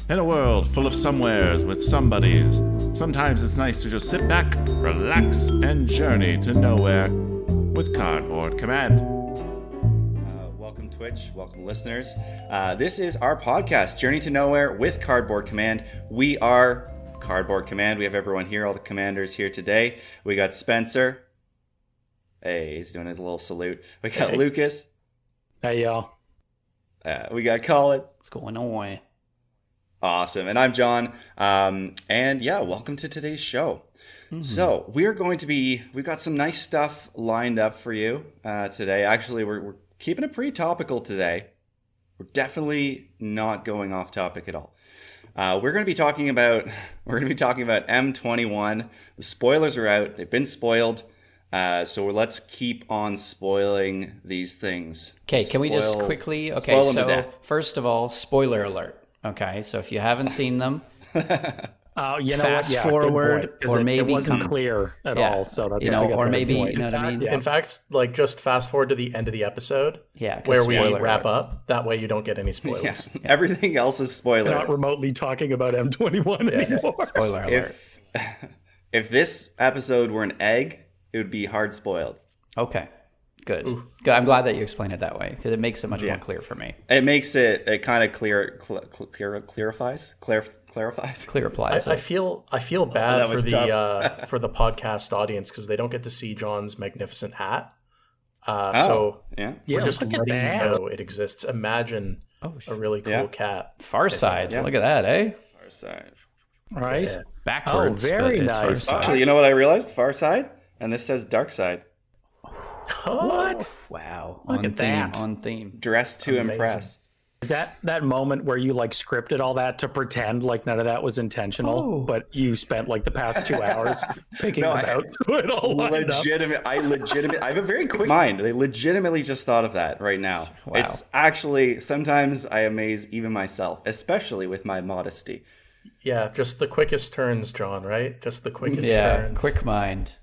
In a world full of somewheres with somebodies, sometimes it's nice to just sit back, relax, and journey to nowhere with Cardboard Command. Welcome Twitch, welcome listeners. This is our podcast, Journey to Nowhere with Cardboard Command. We are Cardboard Command. We have everyone here, all the commanders here today. We got Spencer. Hey, he's doing his little salute. We got Lucas. Hey, y'all. We got Colin. What's going on? Awesome. And I'm John. And yeah, welcome to today's show. So we've got some nice stuff lined up for you today. Actually, we're keeping it pretty topical today. We're definitely not going off topic at all. We're going to be talking about M21. The spoilers are out. They've been spoiled. So let's keep on spoiling these things. Okay, can we just quickly... Okay, so first of all, spoiler alert. Okay, so if you haven't seen them, fast forward, or maybe it wasn't clear at all. So that's or maybe you know what I mean. In fact, like just fast forward to the end of the episode, where we wrap up. That way, you don't get any spoilers. Yeah. Everything else is spoilers. We're not remotely talking about M21 anymore. Spoiler alert. If this episode were an egg, it would be hard spoiled. Okay. Good. I'm glad that you explained it that way because it makes it much more clear for me. It makes it kind of clarifies. I feel bad for the for the podcast audience because they don't get to see John's magnificent hat. We're just letting you know it exists. Imagine a really cool cat. Far side. Look at that, eh? Far side. Right. Yeah. Backwards. Oh, very nice. Actually, you know what I realized? Far side, and this says dark side. What? Wow. Look at that. On theme. Dressed to impress. Is that moment where you like scripted all that to pretend like none of that was intentional, but you spent like the past 2 hours picking them out so it all lined up? I have a very quick mind. They legitimately just thought of that right now. Wow. It's actually, sometimes I amaze even myself, especially with my modesty. Yeah, just the quickest turns, John, right? Just the quickest turns. Quick mind.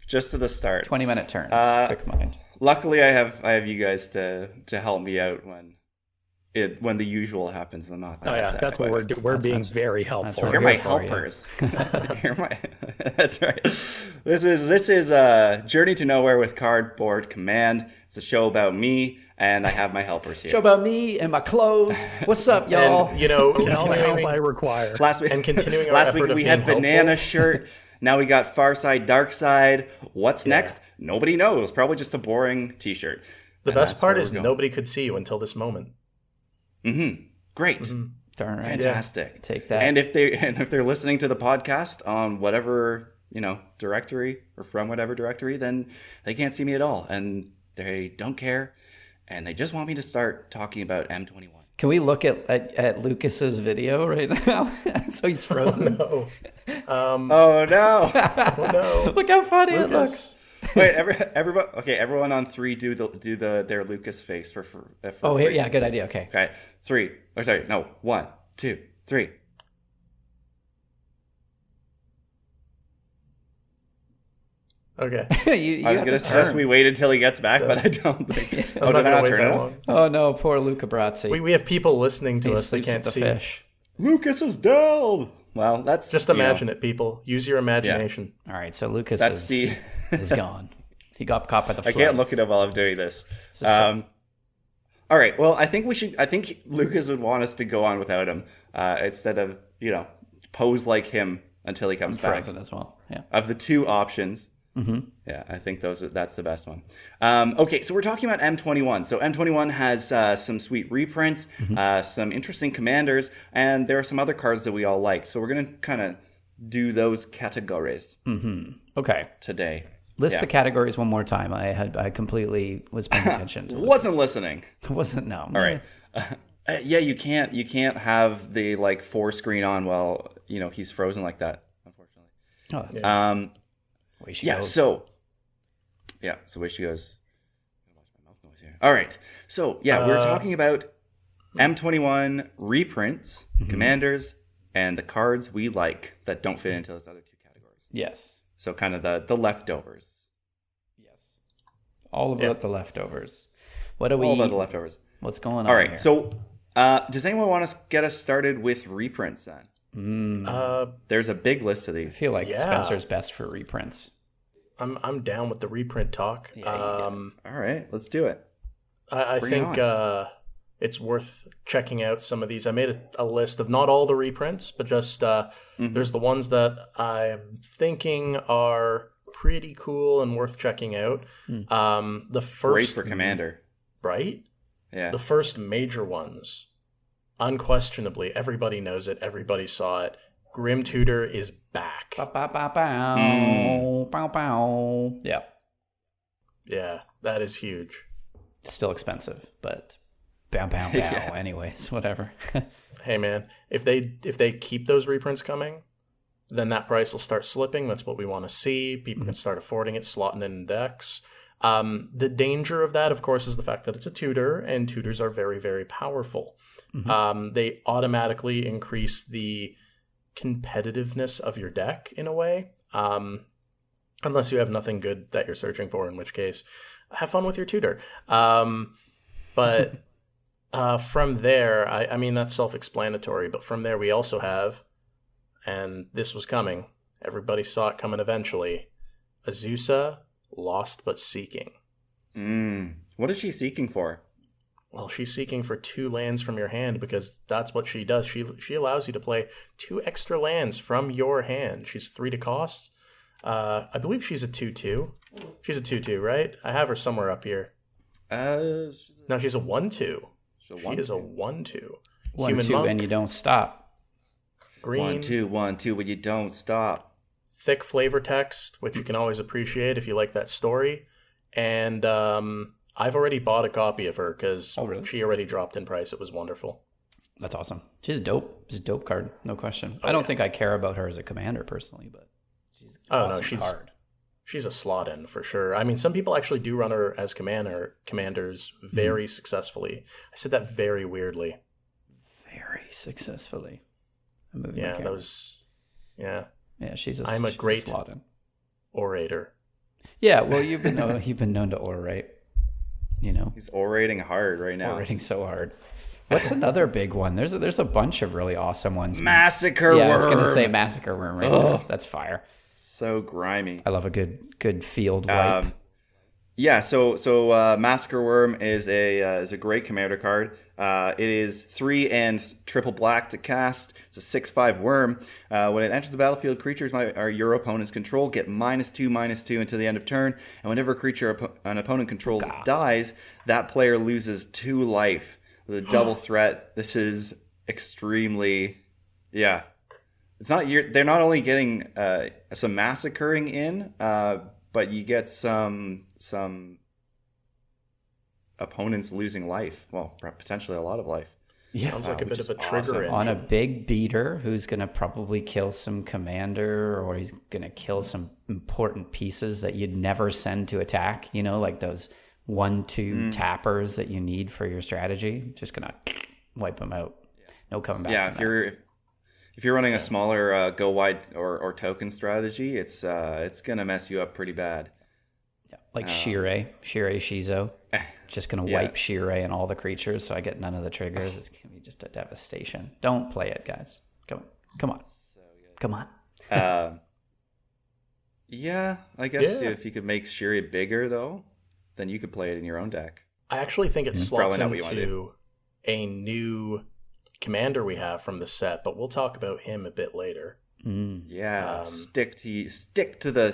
Just to the start. 20-minute turns. Quick mind. Luckily, I have you guys to help me out when the usual happens. I'm not. That's what we're doing. We're being very helpful. You're my helpers. That's right. This is Journey to Nowhere with Cardboard Command. It's a show about me, and I have my helpers here. Show about me and my clothes. What's up, y'all? And, you know, continuing I require. Last week we had banana shirt. Now we got Far Side, Dark Side. What's next? Nobody knows. Probably just a boring T-shirt. The best part is nobody could see you until this moment. Great. Darn right. Fantastic. Yeah. Take that. And if they're listening to the podcast on whatever directory or from whatever directory, then they can't see me at all, and they don't care, and they just want me to start talking about M21. Can we look at Lucas's video right now? So he's frozen. Oh no! Oh no! Look how funny it looks. Wait, everybody. Okay, everyone on three do their Lucas face for oh, here, yeah, good idea. Okay. Okay, 3. Oh, sorry, no, 1, 2, 3. Okay. I was gonna suggest we wait until he gets back, but I don't think. I'm not gonna wait that long. Oh no, poor Luca Brazzi. We have people listening to us. They can't see. Fish. Lucas is down. Well, that's just imagine it, people. Use your imagination. Yeah. All right, so Lucas is gone. He got caught by the floods. I can't look at him while I'm doing this. All right. Well, I think Lucas would want us to go on without him instead of pose like him until he comes back. Frozen as well. Yeah. Of the two options. Yeah, I think that's the best one. Okay, so we're talking about M21. So M21 has some sweet reprints, some interesting commanders, and there are some other cards that we all like. So we're going to kind of do those categories okay. today. List the categories one more time. I completely was paying attention to Wasn't listening. No. All right. Yeah, you can't have the 4 screen on while he's frozen like that, unfortunately. Oh, that's So way she goes. All right. So we're talking about M21 reprints, commanders, and the cards we like that don't fit into those other two categories. Yes. So kind of the leftovers. Yes. All about the leftovers. What do we? All about the leftovers. What's going on? All right. Here? So Does anyone want to get us started with reprints then? There's a big list of these. I feel like Spencer's best for reprints. I'm down with the reprint talk. Yeah, all right, let's do it. I think it's worth checking out some of these. I made a list of not all the reprints, but just there's the ones that I'm thinking are pretty cool and worth checking out. The first, great for Commander, right? Yeah. The first major ones, unquestionably, everybody knows it. Everybody saw it. Grim Tutor is back. Bow, bow, bow, bow. Bow, bow. Yeah. Yeah, that is huge. Still expensive, but bow, bow, bow. Yeah. Anyways, whatever. Hey, man, if they keep those reprints coming, then that price will start slipping. That's what we want to see. People can start affording it, slotting it in decks. The danger of that, of course, is the fact that it's a tutor, and tutors are very, very powerful. They automatically increase the competitiveness of your deck in a way, unless you have nothing good that you're searching for, in which case, have fun with your tutor. But from there, I mean, that's self-explanatory, but from there we also have, and this was coming, everybody saw it coming eventually, Azusa, Lost But Seeking. What is she seeking for? Well, she's seeking for 2 lands from your hand because that's what she does. She allows you to play 2 extra lands from your hand. She's 3 to cost. I believe she's a 2/2. She's a 2/2, right? I have her somewhere up here. No, she's a 1/2. She is a 1/2. 1/2, and you don't stop. Green. 1/2, but you don't stop. Thick flavor text, which you can always appreciate if you like that story. And I've already bought a copy of her because she already dropped in price. It was wonderful. That's awesome. She's dope. She's a dope card, no question. I don't think I care about her as a commander personally, but she's awesome card. She's a slot in for sure. I mean, some people actually do run her as commanders very successfully. I said that very weirdly. Very successfully. Yeah, that was. Yeah. Yeah, she's a great slot in. Orator. Yeah, well, you've been known to orate. You know, he's orating hard right now. Orating so hard. What's another big one? There's a bunch of really awesome ones. Massacre Worm. I was gonna say Massacre Worm right now. That's fire. So grimy. I love a good field wipe. So Massacre Worm is a great commander card. It is 3 and triple black to cast. It's a 6/5 worm. When it enters the battlefield, creatures are your opponent's control get -2/-2 until the end of turn. And whenever a creature an opponent controls dies, that player loses 2 life. The double threat. This is extremely, It's not they're not only getting some massacring in, but you get some opponents losing life. Well, potentially a lot of life. Yeah, sounds like a bit of a trigger on a big beater who's going to probably kill some commander, or he's going to kill some important pieces that you'd never send to attack. You know, like those 1/2 tappers that you need for your strategy. Just going to wipe them out. No coming back. Yeah, if you're running a smaller go wide or token strategy, it's going to mess you up pretty bad. Yeah, like Shirei Shizo. Just going to wipe Shirei and all the creatures, so I get none of the triggers. It's going to be just a devastation. Don't play it, guys. Come on. I guess if you could make Shirei bigger, though, then you could play it in your own deck. I actually think it slots into a new commander we have from the set, but we'll talk about him a bit later. Stick to the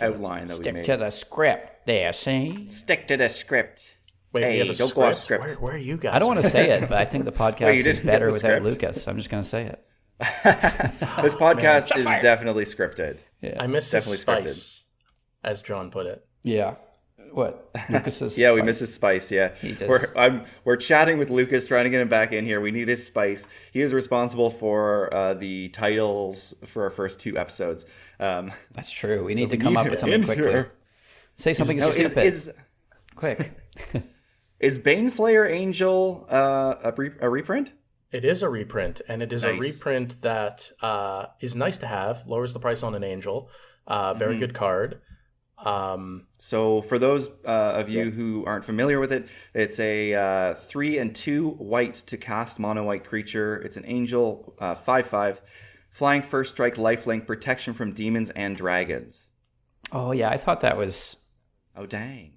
outline that we made. Stick to the script there, see? Stick to the script. Wait, we have a don't script? Go off script. Where are you guys? I don't want to say it, but I think the podcast is better without Lucas. I'm just going to say it. This podcast is definitely scripted. Yeah. I miss his spice, as John put it. Yeah. What? Lucas's spice. We miss his spice, He does. We're chatting with Lucas, trying to get him back in here. We need his spice. He is responsible for the titles for our first 2 episodes. That's true. We need to come up with something quickly. Here. Say something stupid. Quick. Is Baneslayer Angel a reprint? It is a reprint, and it is a reprint that is nice to have, lowers the price on an Angel. Very good card. So for those of you who aren't familiar with it, it's a 3 and 2 white to cast mono white creature. It's an angel, 5/5, flying first strike, lifelink, protection from demons and dragons. Oh yeah, I thought that was. Oh dang.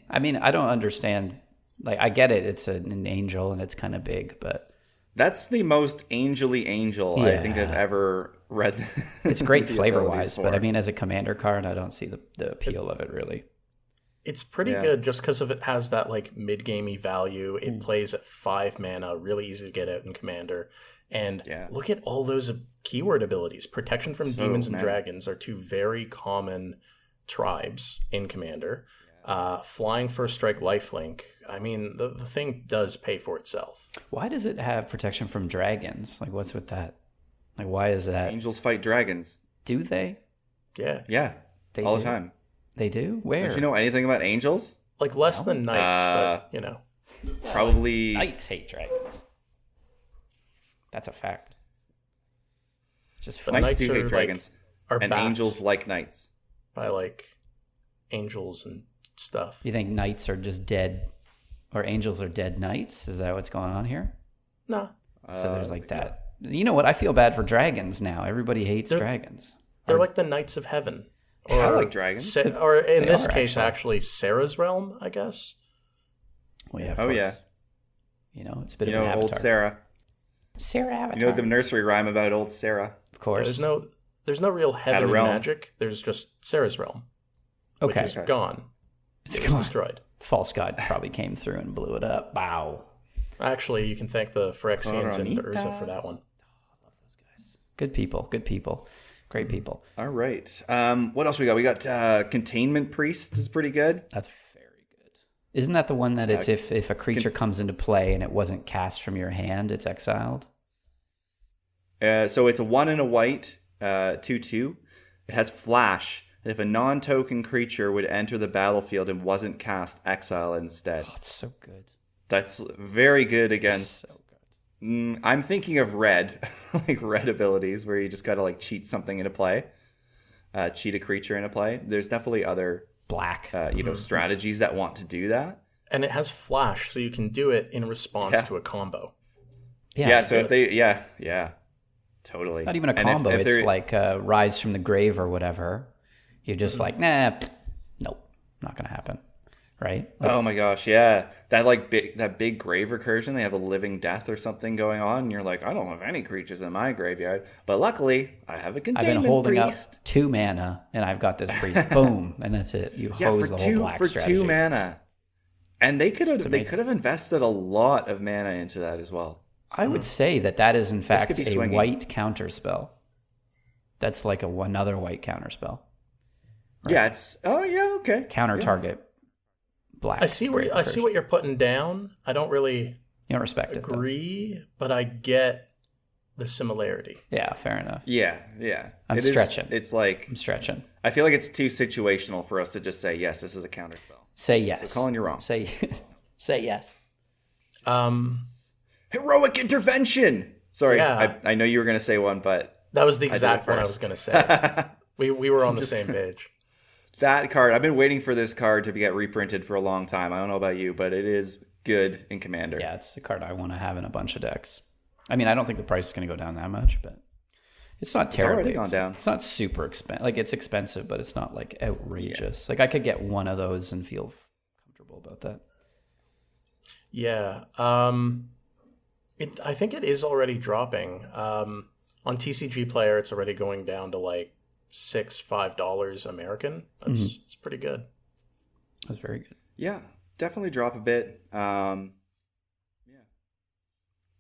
I mean, I don't understand. Like, I get it. It's an angel and it's kind of big, but that's the most angel-y angel I think I've ever read. It's great flavor-wise, but I mean, as a commander card, I don't see the appeal of it really. It's pretty good just because of it has that like mid-gamey value. It plays at 5 mana, really easy to get out in commander. And look at all those keyword abilities. Protection from demons and dragons are 2 very common tribes in commander. Flying first strike, lifelink. I mean, the thing does pay for itself. Why does it have protection from dragons? Like, what's with that? Like, why is that? Angels fight dragons. Do they? Yeah. Yeah. They all do? The time. They do? Where? Don't you know anything about angels? Like, less than knights, but, you know. Probably. Knights hate dragons. That's a fact. It's just fun. Knights do hate dragons. Like, and angels like knights. By, like, angels and stuff. You think knights are just dead, or angels are dead knights? Is that what's going on here? No. So there's like that. You know what? I feel bad for dragons now. Everybody hates dragons. They're like the knights of heaven. Or, I like dragons. Or in this case, actually, Sarah's realm, I guess. Well, yeah, yeah. You know, it's a bit of an avatar. Old Sarah. Sarah Avatar. You know the nursery rhyme about old Sarah? Of course. There's no real heaven magic. There's just Sarah's realm. Okay. Which is gone. It's gone. Destroyed. False god probably came through and blew it up. Wow. Actually, you can thank the Phyrexians and Urza for that one. I love those guys. Good people. Good people. Great people. All right. What else we got? We got Containment Priest is pretty good. That's very good. Isn't that the one that it's if a creature comes into play and it wasn't cast from your hand, it's exiled? So it's a 1 and a white, 2/2. It has flash. And if a non-token creature would enter the battlefield and wasn't cast, exile instead. Oh, it's so good. That's very good against... So good. I'm thinking of red, like red abilities, where you just gotta like cheat something into play. Cheat a creature into play. There's definitely other... Black. Strategies that want to do that. And it has flash, so you can do it in response to a combo. So if they... Yeah. Totally. Not even a combo. It's like Rise from the Grave or whatever. You're just like, nope, not going to happen, right? Like, oh my gosh, yeah. That big grave recursion, they have a living death or something going on, and you're like, I don't have any creatures in my graveyard, but luckily, I have a containment I've been holding priest. up 2 mana, and I've got this priest. Boom, and that's it. You hose the whole black strategy. 2 mana. And they could have invested a lot of mana into that as well. I would say that is in fact a white counterspell. That's like another white counterspell. Right. Yeah, it's okay. Counter target black. I see what you're putting down. I don't really agree, but I get the similarity. Yeah, fair enough. Yeah. I'm stretching. I'm stretching. I feel like it's too situational for us to just say yes, this is a counterspell. Say yes. So Colin, you're wrong. Say yes. Heroic intervention. Sorry, I know you were going to say one, but that was the exact one I was going to say. We were on the same page. That card, I've been waiting for this card to get reprinted for a long time. I don't know about you, but it is good in Commander. Yeah, it's a card I want to have in a bunch of decks. I mean, I don't think the price is going to go down that much, but it's not terribly. It's already gone down. It's not super expensive. Like, it's expensive, but it's not like outrageous. Yeah. Like, I could get one of those and feel comfortable about that. Yeah. I think it is already dropping. On TCG Player, it's already going down to like $5 American. It's pretty good. That's very good. Yeah, definitely drop a bit.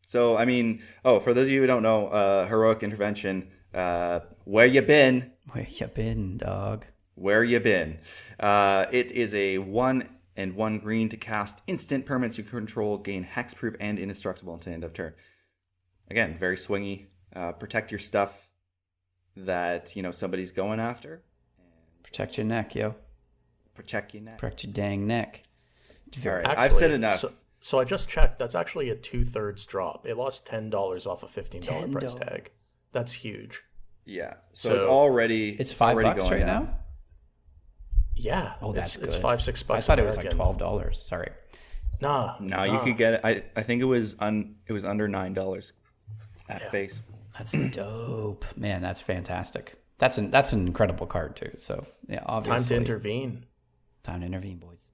So, I mean, for those of you who don't know, Heroic Intervention, where you been? Where you been, dog? Where you been? It is a 1 and 1 green to cast instant permanents you control, gain hexproof and indestructible until end of turn. Again, very swingy. Protect your stuff that somebody's going after. Protect your neck, yo. Protect your neck. Protect your dang neck. All right, I've said enough. So I just checked. That's actually a 2/3 drop. It lost $10 off a $15 price tag. That's huge. Yeah. So it's already $5 going right now. Yeah. Oh, that's it's good. $5-6. I thought it was like $12. Sorry. No, you could get it. I think it was under $9 at face. That's dope, man. That's fantastic. That's an incredible card too. So yeah, obviously. Time to intervene. Time to intervene, boys.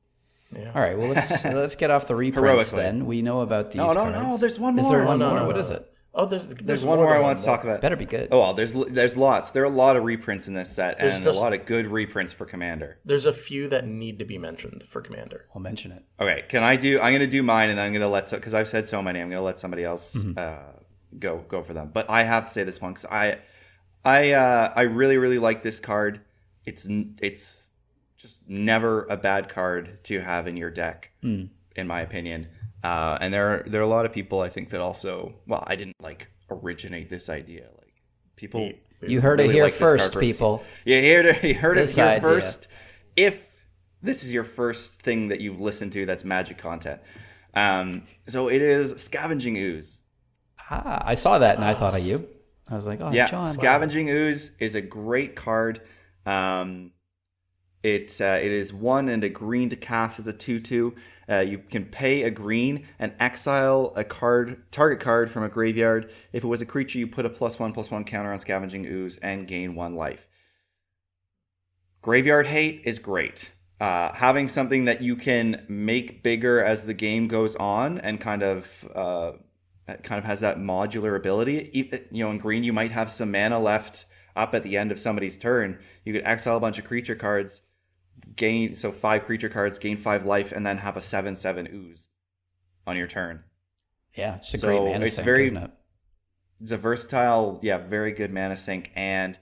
Yeah. All right. Well, let's get off the reprints then. We know about these. No. There's one more. Is there one more? What is it? Oh, there's one more I want to talk about. Better be good. Oh, well, there's lots. There are a lot of reprints in this set, and a lot of good reprints for Commander. There's a few that need to be mentioned for Commander. I'll mention it. Okay, I'm going to do mine, and I'm going to let because I've said so many. I'm going to let somebody else go for them. But I have to say this one because I really really like this card. It's just never a bad card to have in your deck, in my opinion. And there are a lot of people I think that also. Well, I didn't originate this idea. Like people, you heard it here first, people. You heard it here first. If this is your first thing that you've listened to, that's Magic content. So it is Scavenging Ooze. I saw that and I thought of you. I was like, oh, yeah, John. Scavenging Ooze is a great card. It is 1 and a green to cast as a 2/2. You can pay a green and exile a target card from a graveyard. If it was a creature, you put a +1/+1 counter on Scavenging Ooze and gain 1 life. Graveyard hate is great. Having something that you can make bigger as the game goes on and kind of has that modular ability. In green, you might have some mana left up at the end of somebody's turn. You could exile a bunch of creature cards, gain 5 creature cards, gain 5 life, and then have a 7/7 Ooze on your turn. Yeah, it's a great mana sink, isn't it? It's a versatile, very good mana sink, and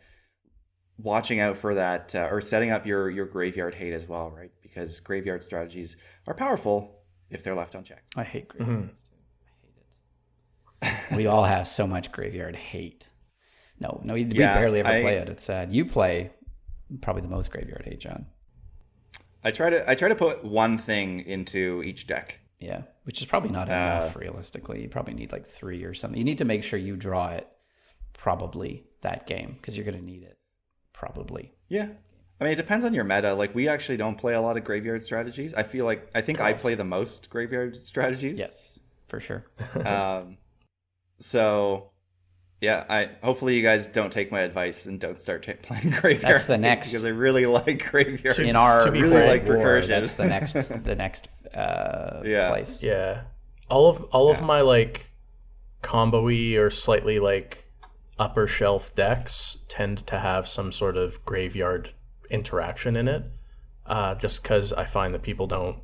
watching out for that, or setting up your graveyard hate as well, right? Because graveyard strategies are powerful if they're left unchecked. I hate graveyards too. I hate it. We all have so much graveyard hate. No, we barely ever play it. It's sad. You play probably the most graveyard hate, John. I try to put one thing into each deck. Yeah, which is probably not enough realistically. You probably need 3 or something. You need to make sure you draw it probably that game because you're going to need it probably. Yeah. I mean, it depends on your meta. We actually don't play a lot of graveyard strategies. I think I play the most graveyard strategies. Yes, for sure. So, yeah, hopefully you guys don't take my advice and don't start playing graveyard. That's the next, because I really like graveyard. In our to be really like recursion. That's the next place. Yeah, all of my combo-y or slightly upper shelf decks tend to have some sort of graveyard interaction in it, just because I find that people don't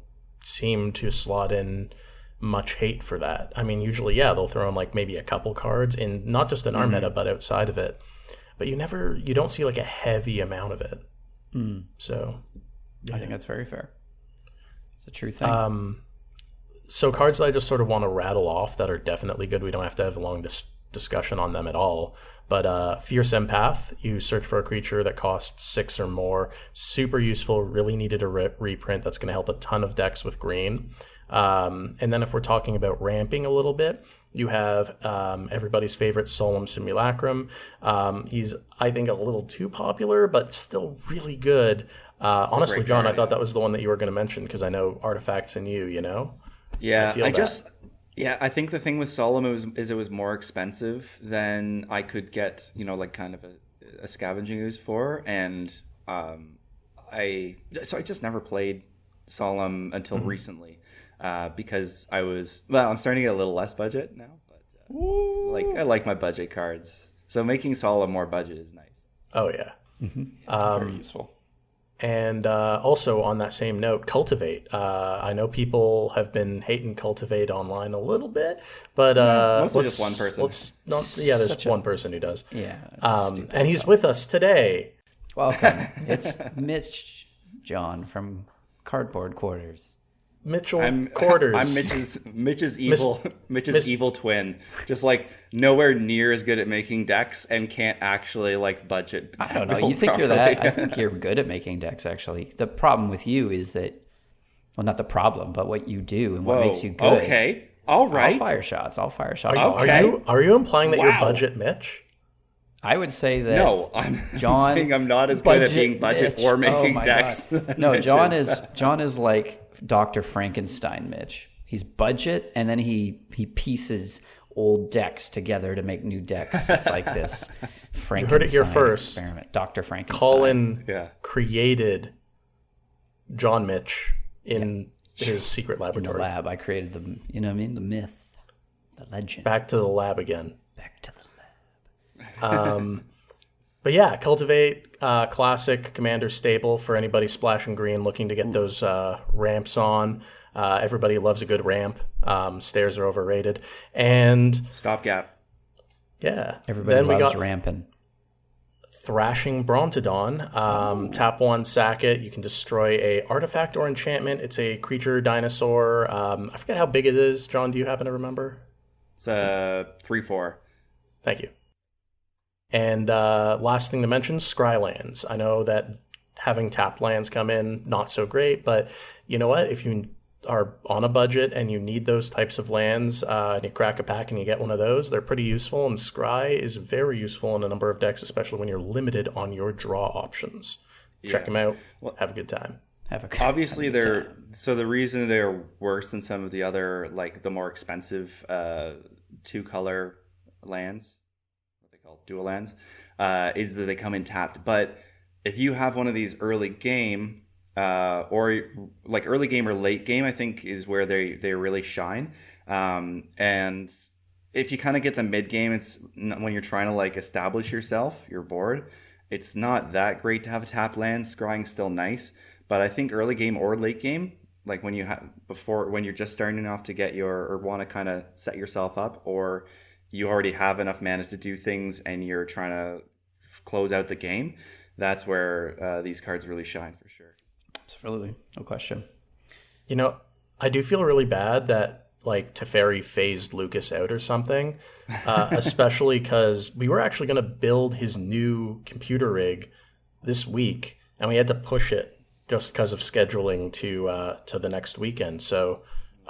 seem to slot in much hate for that. I mean, usually, they'll throw in maybe a couple cards in not just in our meta, but outside of it. But you don't see a heavy amount of it. So, I think that's very fair. It's a true thing. So cards that I just sort of want to rattle off that are definitely good. We don't have to have a long discussion on them at all. But Fierce Empath, you search for a creature that costs 6 or more. Super useful. Really needed a reprint. That's going to help a ton of decks with green. And then if we're talking about ramping a little bit, you have everybody's favorite Solemn Simulacrum. He's, I think, a little too popular, but still really good. Honestly, John, I thought that was the one that you were going to mention because I know Artifacts in you, Yeah, I think the thing with Solemn is it was more expensive than I could get, kind of a Scavenging Ooze for. And I just never played Solemn until recently. Because I'm starting to get a little less budget now, but I like my budget cards. So making Solemn more budget is nice. Oh yeah, very useful. And also on that same note, Cultivate. I know people have been hating Cultivate online a little bit, but mostly just one person. There's one person who does. Yeah, and he's with us today. Welcome. It's Mitch John from Cardboard Quarters. Mitchell Quarters. I'm Mitch's evil twin. Just nowhere near as good at making decks and can't actually budget. I don't know. You think you're that? I think you're good at making decks. Actually, the problem with you is that, well, not the problem, but what you do and what makes you good. Okay. All right. I'll fire shots. Are you implying that you're budget Mitch? I would say that I'm John saying I'm not as good at being budget or making decks. No, John is like Dr. Frankenstein, Mitch. He's budget, and then he pieces old decks together to make new decks. It's like this Frankenstein you heard it here first. Experiment. Dr. Frankenstein. Colin created John Mitch in his secret laboratory. In the lab, I created the, you know what I mean? The myth, the legend. Back to the lab again. Back to the lab. But yeah, Cultivate, classic Commander staple for anybody splashing green looking to get those ramps on. Everybody loves a good ramp. Stairs are overrated. And stopgap. Yeah. Everybody loves ramping. Thrashing Brontodon. Tap 1, sack it. You can destroy a artifact or enchantment. It's a creature dinosaur. I forget how big it is. John, do you happen to remember? It's 3/4. Thank you. And last thing to mention, Scrylands. I know that having tapped lands come in, not so great, but you know what? If you are on a budget and you need those types of lands, and you crack a pack and you get one of those, they're pretty useful, and Scry is very useful in a number of decks, especially when you're limited on your draw options. Check them out. Have a good time. Obviously, so the reason they're worse than some of the other, like the more expensive 2-color lands, dual lands, is that they come in tapped. But if you have one of these early game, or like early game or late game, I think is where they really shine. And if you kind of get the mid game, it's when you're trying to like establish yourself, your board, it's not that great to have a tapped land. Scrying's still nice, but I think early game or late game, like when you're just starting off to get or want to kind of set yourself up, or you already have enough mana to do things and you're trying to close out the game, that's where these cards really shine for sure. Absolutely. No question. You know, I do feel really bad that like Teferi phased Lucas out or something, especially because we were actually going to build his new computer rig this week and we had to push it just because of scheduling to the next weekend. So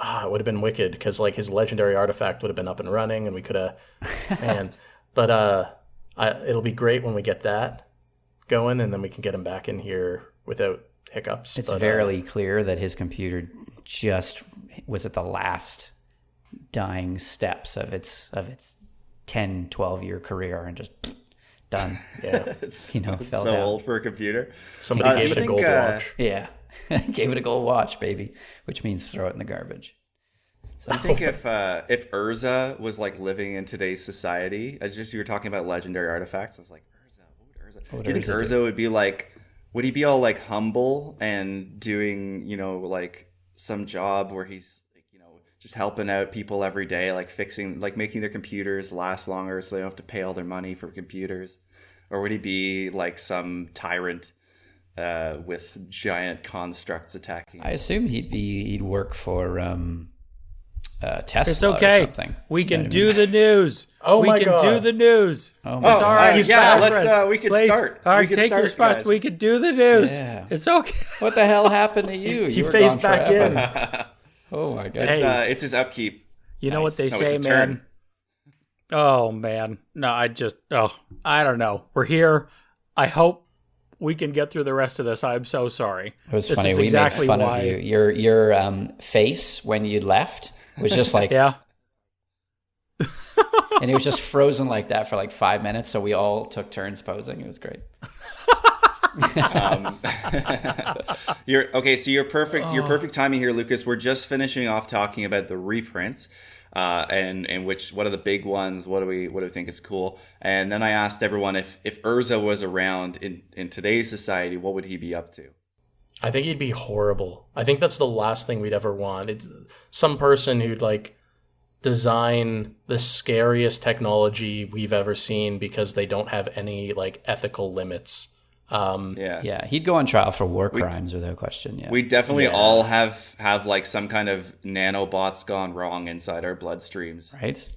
it would have been wicked because like his legendary artifact would have been up and running and we could have, but it'll be great when we get that going and then we can get him back in here without hiccups. It's very clear that his computer just was at the last dying steps of its 10, 12-year career and just done. Yeah. It's fell so down. old for a computer. Somebody gave it a gold watch. Yeah. Gave it a gold watch, baby, which means throw it in the garbage. So. I think if Urza was like living in today's society, as just you were talking about legendary artifacts, I was like, Urza. Do you think Urza would be like, would he be all like humble and doing, like some job where he's like, just helping out people every day, like fixing, like making their computers last longer so they don't have to pay all their money for computers? Or would he be like some tyrant with giant constructs attacking? I assume he'd work for Tesla. It's okay. Or something. We can do the news. Oh we my can God. do the news. Oh my It's all right. He's yeah, back. let's we can start. All right, we can take start, your spots. guys. We can do the news. Yeah. It's okay. What the hell happened to you? He You were phased gone back forever. in. Oh my god. It's his upkeep. You know what they No, say, it's his man? turn. Oh, man. No, I don't know. We're here. I hope we can get through the rest of this. I'm so sorry. It was This funny. is We exactly made fun why- of you. Your face when you left was just like, Yeah. and it was just frozen like that for like 5 minutes. So we all took turns posing. It was great. You're perfect. Your perfect timing here, Lucas. We're just finishing off talking about the reprints, and what are the big ones? What do we think is cool? And then I asked everyone if Urza was around in today's society, what would he be up to? I think he'd be horrible. I think that's the last thing we'd ever want. It's some person who'd like design the scariest technology we've ever seen because they don't have any like ethical limits. Yeah, he'd go on trial for war crimes without question. Yeah, We definitely all have like some kind of nanobots gone wrong inside our bloodstreams. right.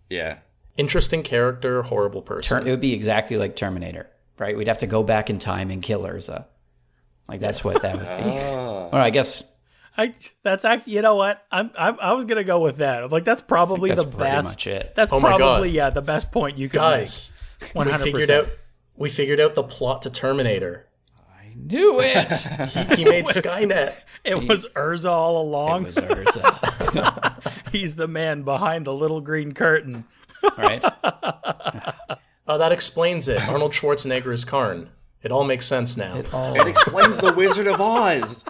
Yeah. Interesting character, horrible person. It would be exactly like Terminator, right? We'd have to go back in time and kill Urza. Like that's what that would be. Or I guess That's actually, you know what? I was gonna go with that. I'm like, that's probably that's the pretty best. much it. That's Oh my probably God. the best point you could Guys, 100%. We figured out the plot to Terminator. I knew it. He made Skynet. It was Urza all along. It was Urza. He's the man behind the little green curtain. Right? Oh, that explains it. Arnold Schwarzenegger is Karn. It all makes sense now. It explains the Wizard of Oz.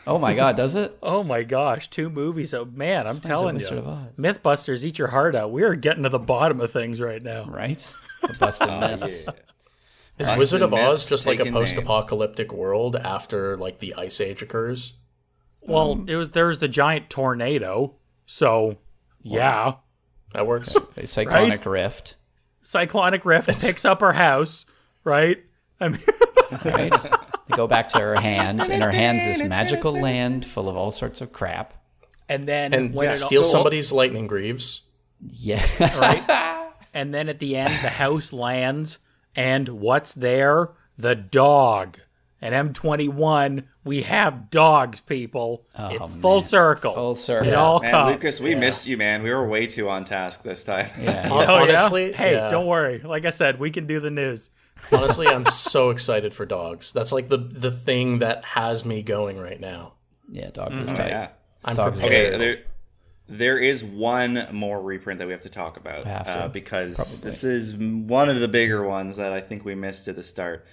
Oh my God, does it? Oh my gosh, 2 movies. Oh man, I'm telling Wizard you. of Oz. Mythbusters, eat your heart out. We are getting to the bottom of things right now. Right? The busted myths. Yeah. Is Wizard of Oz just like a post-apocalyptic world after like the Ice Age occurs? Well, there's the giant tornado, so yeah. That works. A cyclonic rift. Cyclonic rift picks up her house, right? I mean, Right? They go back to her hand. In her hand's this magical land full of all sorts of crap. and then when it steal also, somebody's lightning greaves. Yeah. right? And then at the end, the house lands, and what's there? The dog. At M21, we have dogs, people. It's full circle. Full circle. It all Man, comes. Lucas, we missed you, man. We were way too on task this time. Yeah. Honestly, Hey, don't worry. Like I said, we can do the news. Honestly, I'm so excited for dogs. That's like the thing that has me going right now. Yeah, dogs is tight. Yeah. I'm Dogs prepared. Okay, there is one more reprint that we have to talk about because this is one of the bigger ones that I think we missed at the start.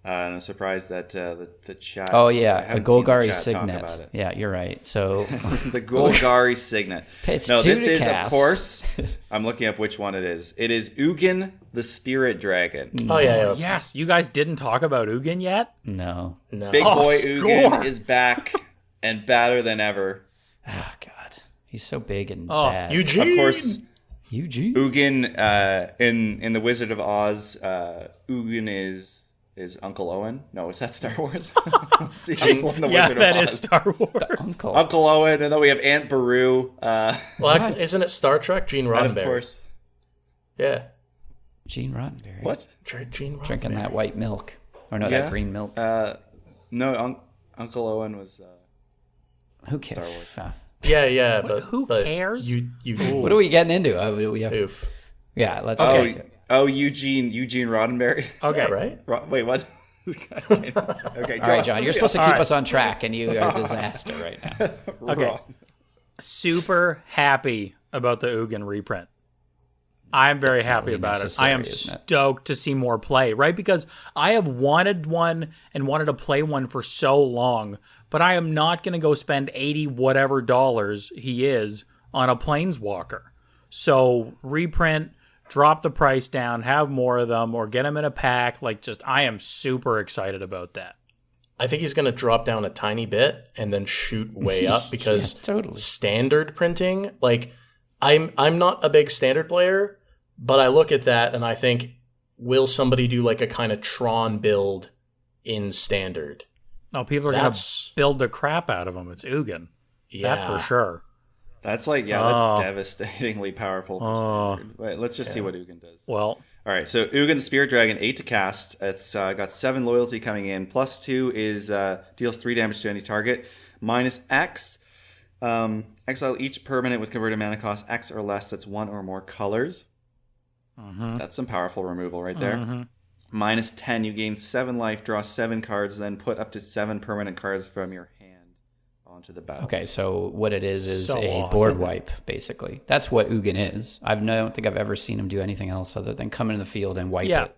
And I'm surprised that the chat. Oh yeah, a Golgari Signet. Signet. Yeah, you're right. So The Golgari Signet. It's No, two this to is cast. of course. I'm looking up which one it is. It is Ugin the Spirit Dragon. Oh yeah. Yes, you guys didn't talk about Ugin yet? no. Big boy Ugin is back and badder than ever. Oh God, he's so big and Oh, bad. Eugene. Of course, Eugene. Ugin in the Wizard of Oz, Ugin is Uncle Owen. No, is that Star Wars? It's the uncle in the Yeah, Wizard that of is Oz. Star Wars. Uncle Owen, and then we have Aunt Beru. Well, isn't it Star Trek? Gene And Roddenberry. of course, Yeah. Gene Roddenberry. what? Gene Roddenberry. Drinking that white milk, or no, Yeah. that green milk. No, Uncle Owen was. Who cares? Yeah, but who but cares? You. What are we getting into? We have. Oof. Yeah, let's Oh, get to it. Eugene Roddenberry. Okay. Yeah, right. Wait, what? Okay, All right, John, you're supposed to keep us on track, and you are a disaster right now. Okay. Super happy about the Ugin reprint. I'm very happy about it. I am stoked to see more play, right? Because I have wanted one and wanted to play one for so long, but I am not going to go spend $80 whatever he is on a Planeswalker. So reprint, drop the price down, have more of them, or get them in a pack. I am super excited about that. I think he's going to drop down a tiny bit and then shoot way up because totally. Standard printing, I'm not a big standard player, but I look at that and I think, will somebody do like a kind of Tron build in standard? Oh, people are going to build the crap out of them. It's Ugin. Yeah. That for sure. That's that's devastatingly powerful for standard. Wait, let's just see what Ugin does. Well, all right, so Ugin the Spirit Dragon, 8 to cast. It's got 7 loyalty coming in. +2 is deals 3 damage to any target. -X. Exile each permanent with converted mana cost X or less. That's 1 or more colors. Mm-hmm. That's some powerful removal right there. Mm-hmm. -10, you gain 7 life, draw 7 cards, then put up to 7 permanent cards from your hand onto the battle. Okay, so what it is So a awesome. board wipe, basically. That's what Ugin is. I don't think I've ever seen him do anything else other than come into the field and wipe it.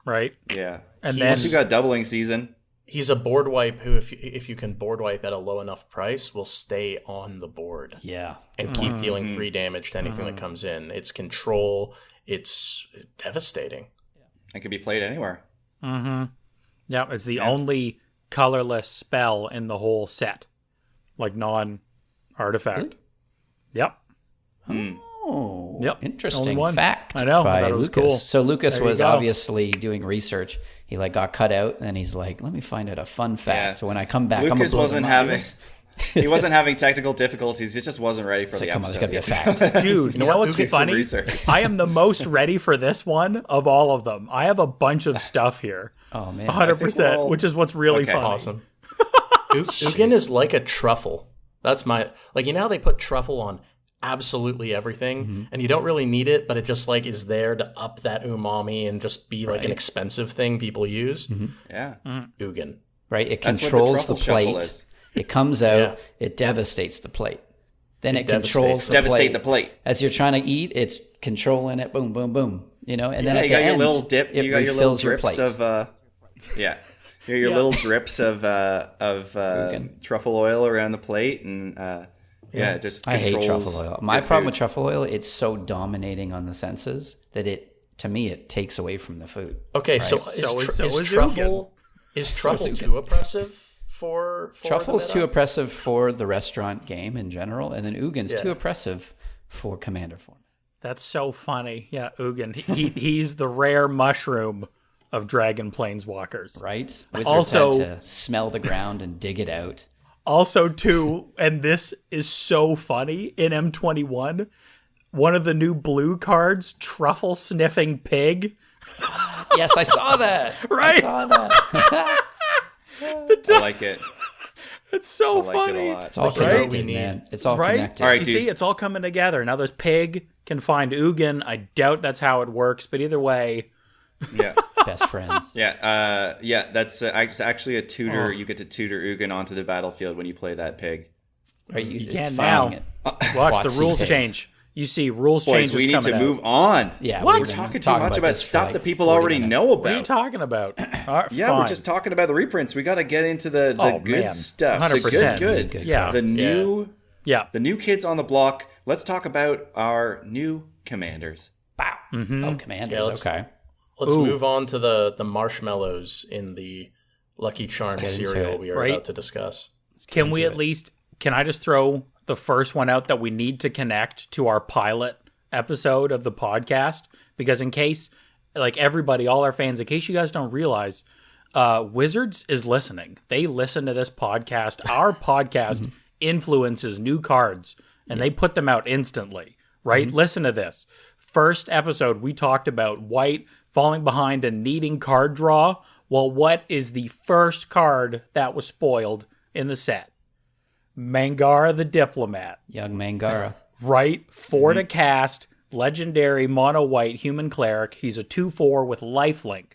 Right. Yeah. And Once you got doubling season. He's a board wipe who, if you can board wipe at a low enough price, will stay on the board. Yeah. And keep dealing 3 damage to anything that comes in. It's control. It's devastating. It can be played anywhere. Mm-hmm. Yeah, it's the only colorless spell in the whole set. Non-artifact. Really? Yep. Oh, Yep. Interesting Only one. fact I know. by That was Lucas. cool. So Lucas There you was go. obviously doing research. He got cut out, and he's like, "Let me find out a fun fact." Yeah. So when I come back, Lucas I'm wasn't having. He wasn't having technical difficulties. He just wasn't ready for the Come on, episode. there's gotta be a fact. Dude, you know what's Do some funny? research. I am the most ready for this one of all of them. I have a bunch of stuff here. Oh man, 100%, which is what's really Okay. funny. Awesome. Ugin is like a truffle. That's my... how they put truffle on absolutely everything, and you don't really need it, but it just like is there to up that umami and just be like an expensive thing people use. Yeah. Ugin. Right? It controls the plate. It comes out, it devastates the plate. Then it controls the plate. As you're trying to eat, it's controlling it, boom, boom, boom. You know, and then at you the got end, your little dip, you got your little drips of little drips of truffle oil around the plate, and just I hate controls truffle oil. My problem with truffle oil, it's so dominating on the senses that to me it takes away from the food. Okay, right? so is truffle too oppressive for truffle's too oppressive for the restaurant game in general, and then Ugin's too oppressive for Commander format. That's so funny. Yeah, Ugin. He's the rare mushroom of Dragon Planeswalkers. Right? Wizards had to smell the ground and dig it out. Also, too, and this is so funny, in M21, one of the new blue cards, Truffle Sniffing Pig. Yes, I saw that. Right? I saw that. I like it. It's so I like funny. it a lot. It's all connected, man. It's all connected. All right, you dudes. see, it's all coming together. Now this pig can find Ugin. I doubt that's how it works, but either way. Yeah. Best friends. That's actually a tutor. You get to tutor Ugin onto the battlefield when you play that pig. Right, you can now. Watch the rules change. You see rules changes we need coming to out. move on. Yeah, we're talking too much about stuff that people already know about. What are you talking about? Fine. We're just talking about the reprints. We got to get into the good stuff. 100%. The good. Yeah. The new kids on the block. Let's talk about our new commanders. Wow. Mm-hmm. Oh, commanders. Okay. Let's move on to the marshmallows in the Lucky Charms cereal we are about to discuss. Can we at least? Can I just throw the first one out that we need to connect to our pilot episode of the podcast? Because in case, like everybody, all our fans, in case you guys don't realize, Wizards is listening. They listen to this podcast. Our podcast influences new cards, and they put them out instantly, right? Listen to this. First episode, we talked about White falling behind and needing card draw. Well, what is the first card that was spoiled in the set? Mangara the Diplomat. Young Mangara. Right? 4 to cast, legendary mono white human cleric. He's a 2/4 with lifelink.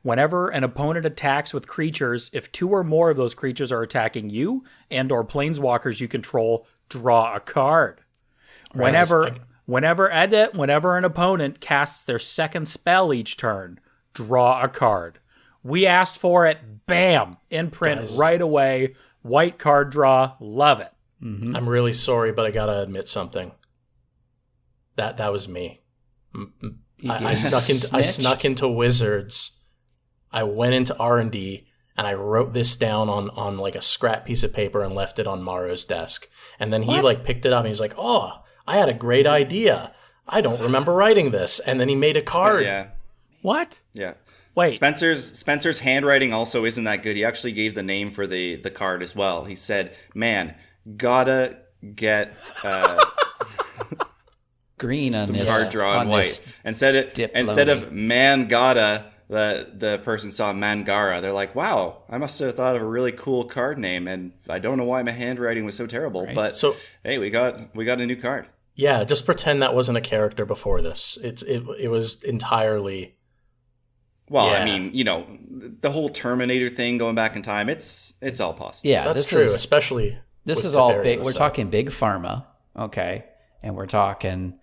Whenever an opponent attacks with creatures, if 2 or more of those creatures are attacking you and or planeswalkers you control, draw a card. Whenever an opponent casts their second spell each turn, draw a card. We asked for it, bam, in print right away. White card draw, love it. Mm-hmm. I'm really sorry, but I gotta admit something. That was me. I snuck into Wizards. I went into R&D and I wrote this down on like a scrap piece of paper and left it on Maro's desk. And then he picked it up and he's like, "Oh, I had a great idea. I don't remember writing this." And then he made a card. Yeah. What? Yeah. Wait. Spencer's handwriting also isn't that good. He actually gave the name for the card as well. He said, "Man, gotta get green on some this card draw in white." Instead of man gotta, the person saw Mangara. They're like, "Wow, I must have thought of a really cool card name." And I don't know why my handwriting was so terrible, right. But hey, we got a new card. Yeah, just pretend that wasn't a character before this. It was entirely. Well, yeah. I mean, the whole Terminator thing going back in time, it's all possible. Yeah, that's true, especially this is all big. We're talking big pharma, okay? And we're talking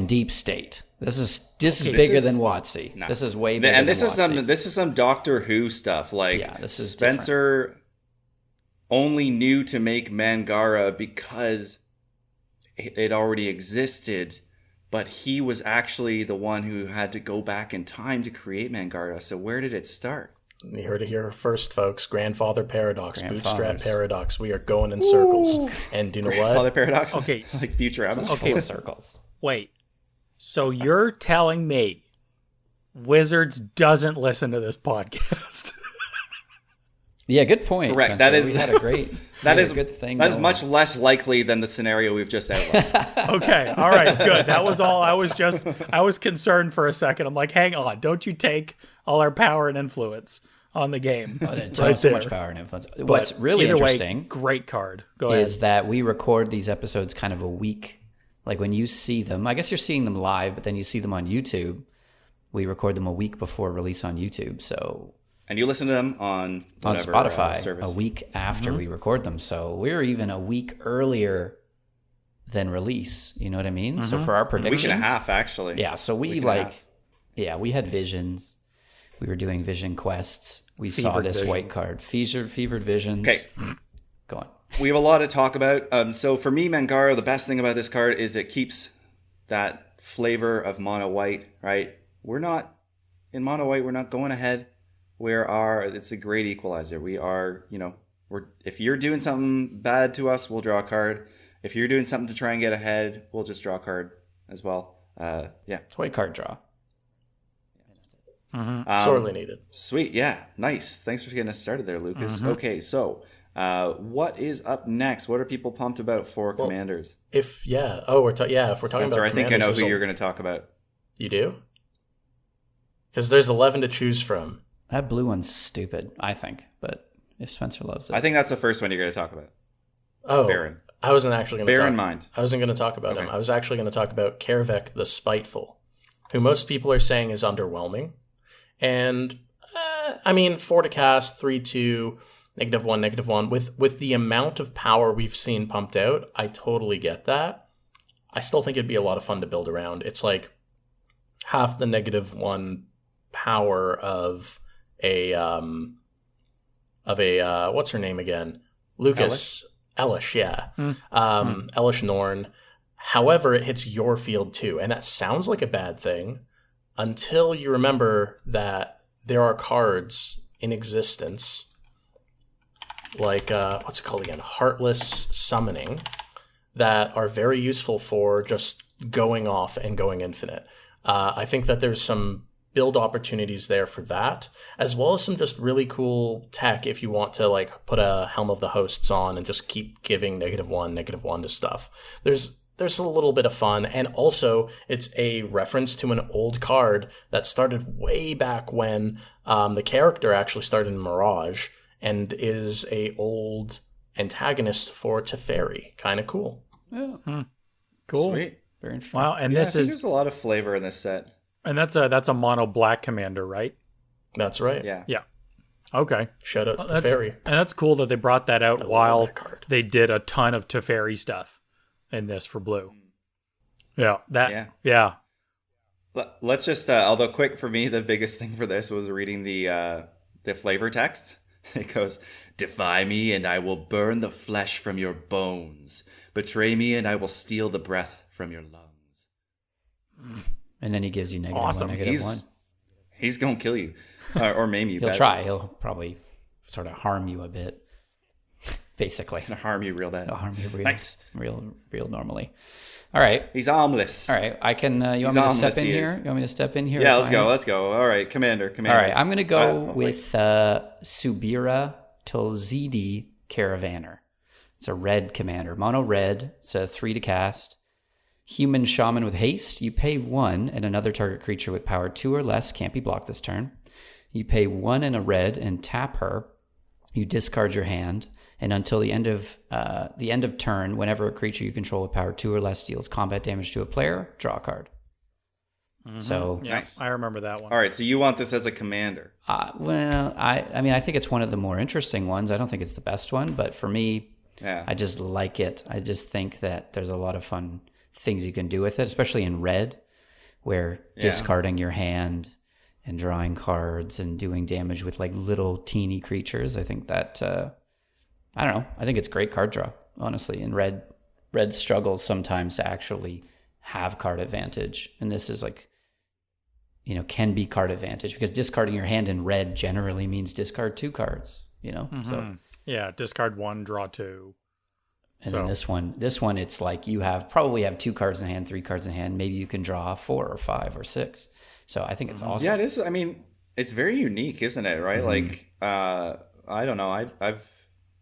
deep state. This is bigger than WotC. No. This is way bigger than WotC. This is some Doctor Who stuff. This is Spencer different. Only knew to make Mangara because it already existed. But he was actually the one who had to go back in time to create Mangara. So where did it start? You heard it here first, folks. Grandfather paradox, bootstrap paradox. We are going in circles. Ooh. And you know what? Grandfather paradox? Okay. It's like Futurama. Okay, circles. Wait. So you're telling me Wizards doesn't listen to this podcast? Yeah, good point. Correct. Spencer. That is we had a great. That is a good thing. That is much less likely than the scenario we've just outlined. Okay. All right. Good. That was all. I was concerned for a second. I'm like, hang on. Don't you take all our power and influence. on the game. So much power and influence. But what's really interesting, great card. Is that we record these episodes kind of a week. Like when you see them, I guess you're seeing them live, but then you see them on YouTube. We record them a week before release on YouTube. So, and you listen to them on Spotify service. A week after we record them. So we're even a week earlier than release. You know what I mean? So for our predictions, a week and a half actually. Yeah. So we we had visions. We were doing vision quests. We saw this white card, fevered visions. Okay, go on. We have a lot to talk about. So for me, Mangaro, the best thing about this card is it keeps that flavor of mono white, right? We're not in mono white. We're not going ahead. It's a great equalizer. We are, if you're doing something bad to us, we'll draw a card. If you're doing something to try and get ahead, we'll just draw a card as well. It's white card draw. Sorely needed. Sweet. Yeah. Nice. Thanks for getting us started there, Lucas. Okay. So, what is up next? What are people pumped about for commanders? If we're talking about I think I know who you're going to talk about. You do? Because there's 11 to choose from. That blue one's stupid, I think. But if Spencer loves it, I think that's the first one you're going to talk about. Oh, Baron. I wasn't actually going to bear in mind. I wasn't going to talk about him. I was actually going to talk about Kervek the Spiteful, who most people are saying is underwhelming. And 4 to cast, 3/2, -1/-1. With the amount of power we've seen pumped out, I totally get that. I still think it'd be a lot of fun to build around. It's like half the -1 power of a what's her name again? Lucas Elish, yeah. Elish Norn. However, it hits your field too, and that sounds like a bad thing until you remember that there are cards in existence like what's it called again? Heartless Summoning, that are very useful for just going off and going infinite. I think that there's some build opportunities there for that, as well as some just really cool tech if you want to like put a Helm of the Hosts on and just keep giving -1/-1 to stuff. There's a little bit of fun, and also it's a reference to an old card that started way back when the character actually started in Mirage, and is a old antagonist for Teferi. Kind of cool. Yeah. Cool. Sweet. Very interesting. Wow, and there's a lot of flavor in this set. And that's a mono black commander, right? That's right. Yeah. Yeah. Okay. Shout out to Teferi. And that's cool that they brought that out while they did a ton of Teferi stuff in this for blue. Yeah. Yeah. Let's just, although quick for me, the biggest thing for this was reading the flavor text. It goes, "Defy me and I will burn the flesh from your bones. Betray me and I will steal the breath from your lungs." And then he gives you -1/-1. He's going to kill you or maim you. He'll try. He'll probably sort of harm you a bit, basically. He'll harm you real bad. He'll harm you nice. real normally. All right. He's armless. All right. I can. You want me to step in here? You want me to step in here? Yeah, let's go. All right, Commander. All right. I'm going to go with Subira Tolzidi Caravaner. It's a red commander. Mono red. It's a 3 to cast. Human Shaman with haste. You pay 1, and another target creature with power 2 or less can't be blocked this turn. You pay 1 and a red and tap her. You discard your hand, and until the end of turn, whenever a creature you control with power 2 or less deals combat damage to a player, draw a card. Mm-hmm. So nice. I remember that one. All right, so you want this as a commander? I think it's one of the more interesting ones. I don't think it's the best one, but for me, I just like it. I just think that there's a lot of fun things you can do with it, especially in red, where discarding your hand and drawing cards and doing damage with like little teeny creatures. I think that I don't know. I think it's great card draw, honestly. And red struggles sometimes to actually have card advantage, and this is like, can be card advantage because discarding your hand in red generally means discard 2 cards. So yeah, discard 1, draw 2. And then this one, it's like you probably have 2 cards in hand, 3 cards in hand. Maybe you can draw 4 or 5 or 6. So I think it's awesome. Yeah, it is. I mean, it's very unique, isn't it? Right? Like, I don't know.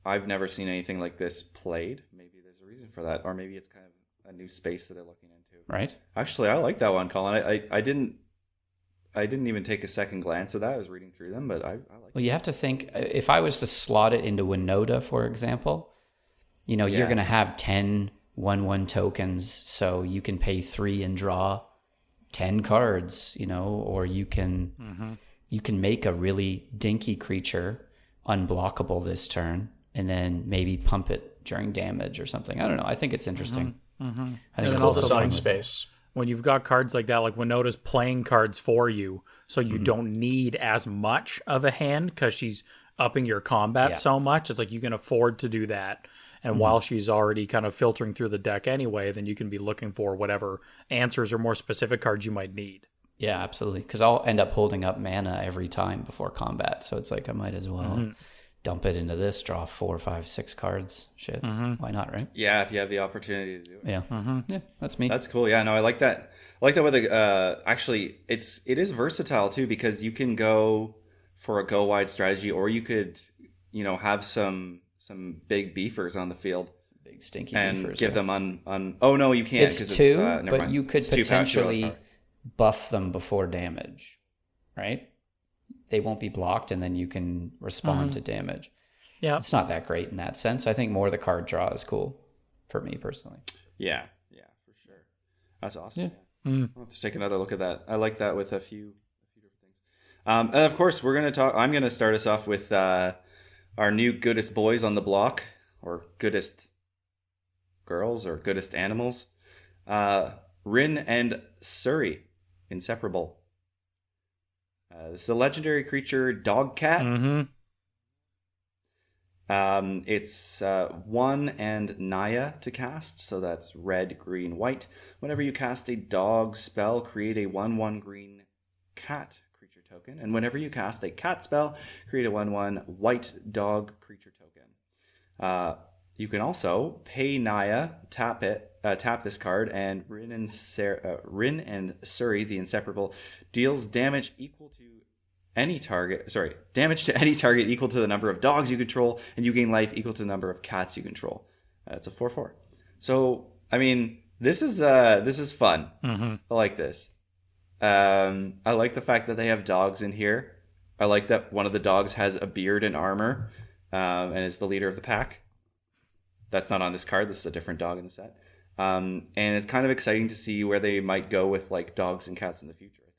I've never seen anything like this played. Maybe there's a reason for that, or maybe it's kind of a new space that they're looking into. Right. Actually, I like that one, Colin. I didn't even take a second glance at that. I was reading through them, but I like. Well, you have to think, if I was to slot it into Winota, for example, you're going to have 10 1/1 tokens, so you can pay 3 and draw 10 cards, or you can make a really dinky creature unblockable this turn, and then maybe pump it during damage or something. I don't know. I think it's interesting. I think it's cool design space. When you've got cards like that, like Winota's playing cards for you, so you don't need as much of a hand because she's upping your combat so much. It's like you can afford to do that. And while she's already kind of filtering through the deck anyway, then you can be looking for whatever answers or more specific cards you might need. Yeah, absolutely. Because I'll end up holding up mana every time before combat. So it's like I might as well dump it into this, draw 4, 5, 6 cards. Shit. Why not, right? Yeah, if you have the opportunity to do it. Yeah. Yeah, that's me. That's cool. Yeah, no, I like that. I like that with actually it is versatile too, because you can go for a go wide strategy, or you could, have some big beefers on the field. Big stinky and beefers. give them on oh no, you can't, because it's 2, but you could potentially buff them before damage, right? They won't be blocked, and then you can respond to damage. Yeah, it's not that great in that sense. I think more the card draw is cool for me personally. Yeah, for sure. That's awesome. Yeah. I'll have to take another look at that. I like that with a few different things. And of course, we're going to talk. I'm going to start us off with our new goodest boys on the block, or goodest girls, or goodest animals. Rin and Surrey, inseparable. This is a legendary creature, dog cat. It's 1 and Naya to cast, so that's red, green, white. Whenever you cast a dog spell, create a 1/1 green cat creature token. And whenever you cast a cat spell, create a 1/1 white dog creature token. You can also pay Naya, tap this card, and Rin and Surrey, the inseparable, deals damage equal to any target. Damage to any target equal to the number of dogs you control, and you gain life equal to the number of cats you control. It's a 4/4. So, I mean, this is fun. I like this. I like the fact that they have dogs in here. I like that one of the dogs has a beard and armor, and is the leader of the pack. That's not on this card. This is a different dog in the set. And it's kind of exciting to see where they might go with like dogs and cats in the future, I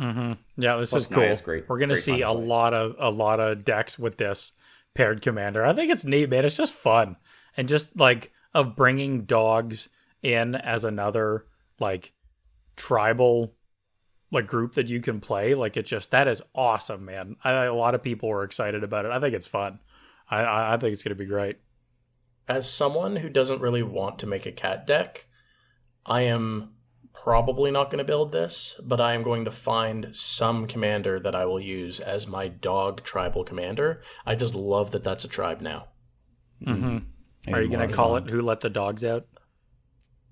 think. Yeah, this is cool. Great. We're going to see a lot of decks with this paired commander. I think it's neat, man. It's just fun. And just like of bringing dogs in as another like tribal like group that you can play. Like that is awesome, man. A lot of people were excited about it. I think it's fun. I think it's going to be great. As someone who doesn't really want to make a cat deck, I am probably not going to build this, but I am going to find some commander that I will use as my dog tribal commander. I just love that that's a tribe now. Are you going to call it Who Let the Dogs Out?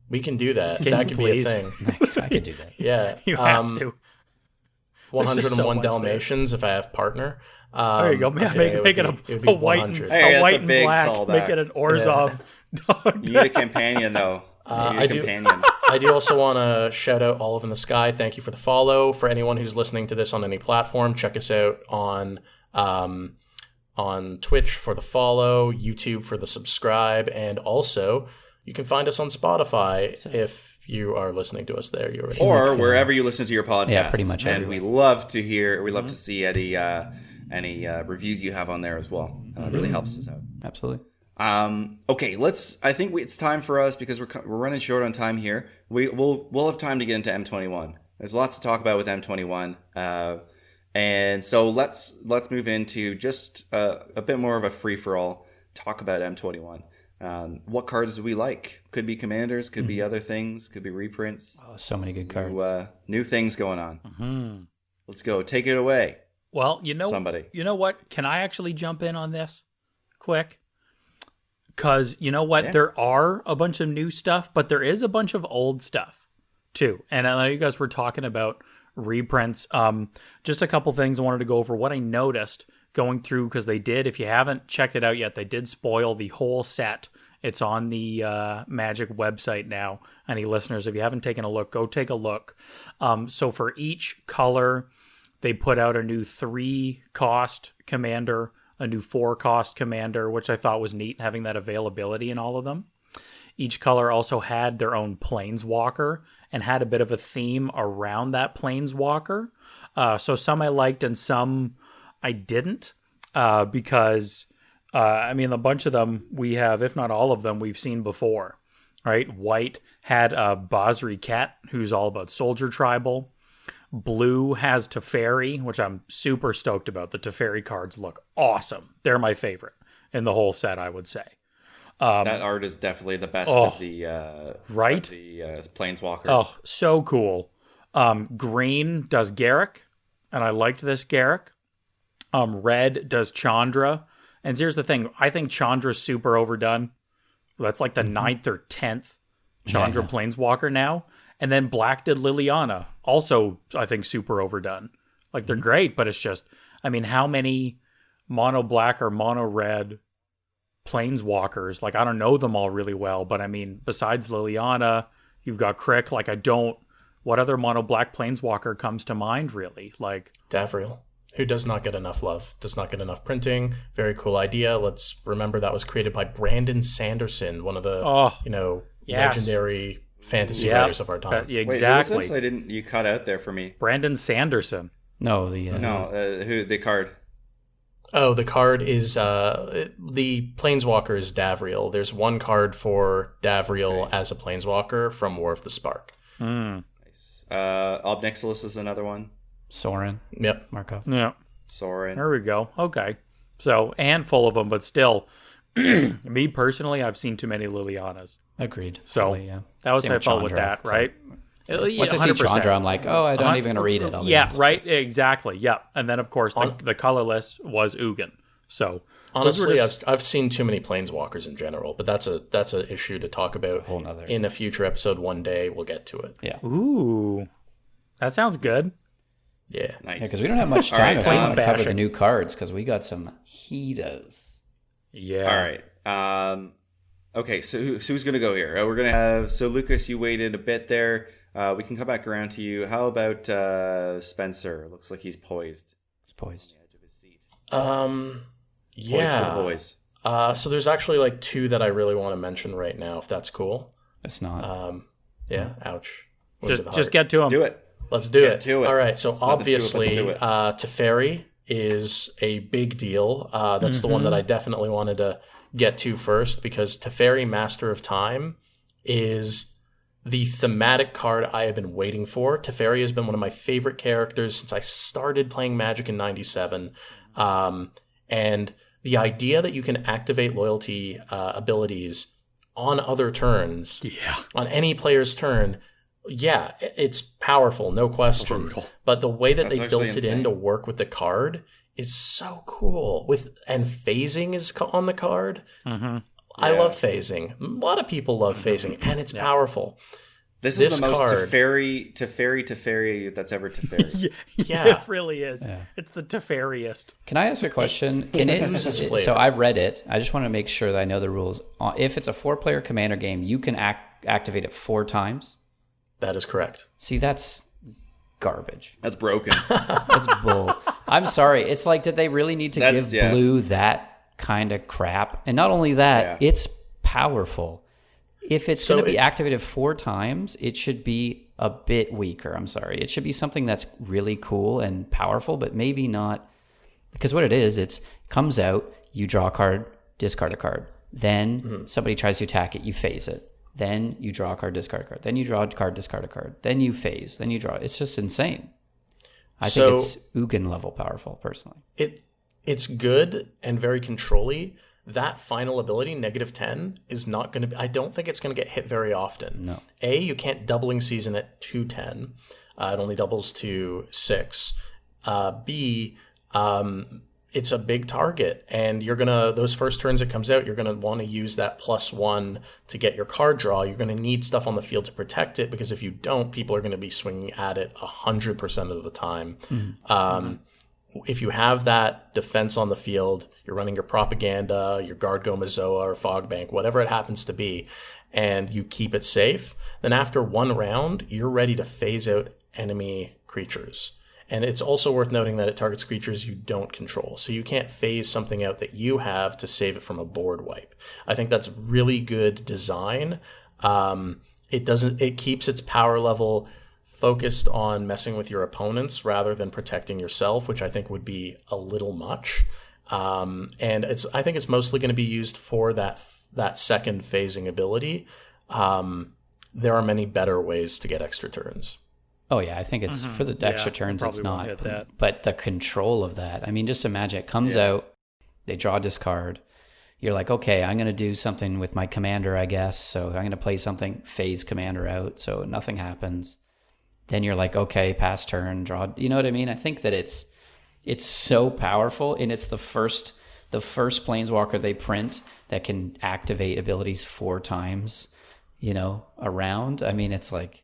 We can do that. That could be a thing. I could do that. Yeah. You have to. 101 so Dalmatians if I have partner. There you go. Make it a white and black. Make it an Orzhov dog. You need a companion, though. I do also want to shout out Olive in the Sky. Thank you for the follow. For anyone who's listening to this on any platform, check us out on Twitch for the follow, YouTube for the subscribe, and also you can find us on Spotify if you are listening to us there. Or wherever you listen to your podcast. Yeah, pretty much. And we love to see any reviews you have on there as well. It really helps us out. Absolutely. Okay, I think it's time for us, because we're running short on time here. We'll have time to get into M21. There's lots to talk about with M21. And so let's move into just a bit more of a free-for-all talk about M21. What cards do we like? Could be commanders, could be other things, could be reprints. Oh, so many good cards. New things going on. Let's go. Take it away. Well, somebody. You know what? Can I actually jump in on this quick? Because you know what? Yeah. There are a bunch of new stuff, but there is a bunch of old stuff too. And I know you guys were talking about reprints. Just a couple things I wanted to go over. What I noticed going through, because they did, if you haven't checked it out yet, they did spoil the whole set It's on the Magic website now. Any listeners, if you haven't taken a look, go take a look. So for each color, they put out a new 3-cost commander, a new 4-cost commander, which I thought was neat, having that availability in all of them. Each color also had their own planeswalker and had a bit of a theme around that planeswalker. So some I liked and some I didn't, because, a bunch of them we have, if not all of them, we've seen before, right? White had a Basri Ket, who's all about Soldier Tribal. Blue has Teferi, which I'm super stoked about. The Teferi cards look awesome. They're my favorite in the whole set, I would say. That art is definitely the best of the right? the planeswalkers. Oh, so cool. Green does Garruk, and I liked this Garruk. Red does Chandra. And here's the thing. I think Chandra's super overdone. That's like the 9th or 10th Chandra planeswalker now. And then black did Liliana. Also, I think super overdone. Like, they're great, but it's just, how many mono black or mono red planeswalkers? Like, I don't know them all really well, but besides Liliana, you've got Crick. Like, what other mono black planeswalker comes to mind, really? Like, Davriel, who does not get enough love, does not get enough printing. Very cool idea. Let's remember that was created by Brandon Sanderson, one of the legendary fantasy writers of our time. Exactly. Wait, who was this? You cut out there for me. Brandon Sanderson. No, who the card? Oh, the card is the Planeswalker is Davriel. There's one card for Davriel as a Planeswalker from War of the Spark. Nice. Obnixilis is another one. Sorin. Yep. Markov. Yeah. Sorin. There we go. Okay. So, a handful of them, but still, me personally, I've seen too many Lilianas. Agreed. So, fully, yeah. That was how I felt with that, right? Once I see Chandra, I'm like, I don't even read it. Right, exactly, yeah. And then, of course, the colorless was Ugin. So, honestly, I've seen too many planeswalkers in general, but that's an issue to talk about in a future episode one day. We'll get to it. Yeah. Ooh, that sounds good. Yeah. Nice. Yeah, because we don't have much time if we want to cover the new cards, because we got some heaters. Yeah. All right. Okay, so who's going to go here? We're going to have... So, Lucas, you waited a bit there. We can come back around to you. How about Spencer? Looks like he's poised. He's poised. On the edge of his seat. Yeah. Poised for the boys. So there's actually like 2 that I really want to mention right now, if that's cool. It's not. Yeah, ouch. Just get to him. Do it. Let's do it. To it. All right, so obviously Teferi is a big deal. That's the one that I definitely wanted to get to first, because Teferi, Master of Time, is the thematic card I have been waiting for. Teferi has been one of my favorite characters since I started playing Magic in 97. And the idea that you can activate loyalty abilities on other turns, on any player's turn, it's powerful, no question. Brutal. But the way that they built it in to work with the card is so cool. And phasing is on the card. Mm-hmm. I love phasing. A lot of people love phasing, and it's powerful. This is the most Teferi that's ever Teferi. It really is. Yeah. It's the Teferiest. Can I ask a question? So I've read it. I just want to make sure that I know the rules. If it's a 4-player commander game, you can activate it 4 times. That is correct. See, that's garbage. That's broken. That's bull. I'm sorry. It's like, did they really need to give blue that kind of crap? And not only that, it's powerful. If it's going to be activated 4 times, it should be a bit weaker. I'm sorry. It should be something that's really cool and powerful, but maybe not. Because what it is, it comes out, you draw a card, discard a card. Then somebody tries to attack it, you phase it. Then you draw a card, discard a card. Then you draw a card, discard a card. Then you phase. Then you draw. It's just insane. I think it's Ugin level powerful, personally. It's good and very control-y. That final ability, -10, is not going to be... I don't think it's going to get hit very often. No. A, you can't doubling season at 210. It only doubles to 6. B, it's a big target, and you're gonna, those first turns it comes out, you're gonna want to use that +1 to get your card draw. You're gonna need stuff on the field to protect it, because if you don't, people are gonna be swinging at it 100% of the time. if you have that defense on the field, you're running your propaganda, your guard Gomazoa or fog bank, whatever it happens to be, and you keep it safe, then after one round, you're ready to phase out enemy creatures. And it's also worth noting that it targets creatures you don't control. So you can't phase something out that you have to save it from a board wipe. I think that's really good design. It keeps its power level focused on messing with your opponents rather than protecting yourself, which I think would be a little much. And I think it's mostly going to be used for that second phasing ability. There are many better ways to get extra turns. Oh yeah, I think it's for the extra turns. It's not, but the control of that. I mean, just imagine it comes out, they draw discard. You're like, okay, I'm going to do something with my commander, I guess. So I'm going to play something, phase commander out, so nothing happens. Then you're like, okay, pass turn, draw. You know what I mean? I think that it's so powerful, and it's the first planeswalker they print that can activate abilities 4 times, around. I mean, it's like,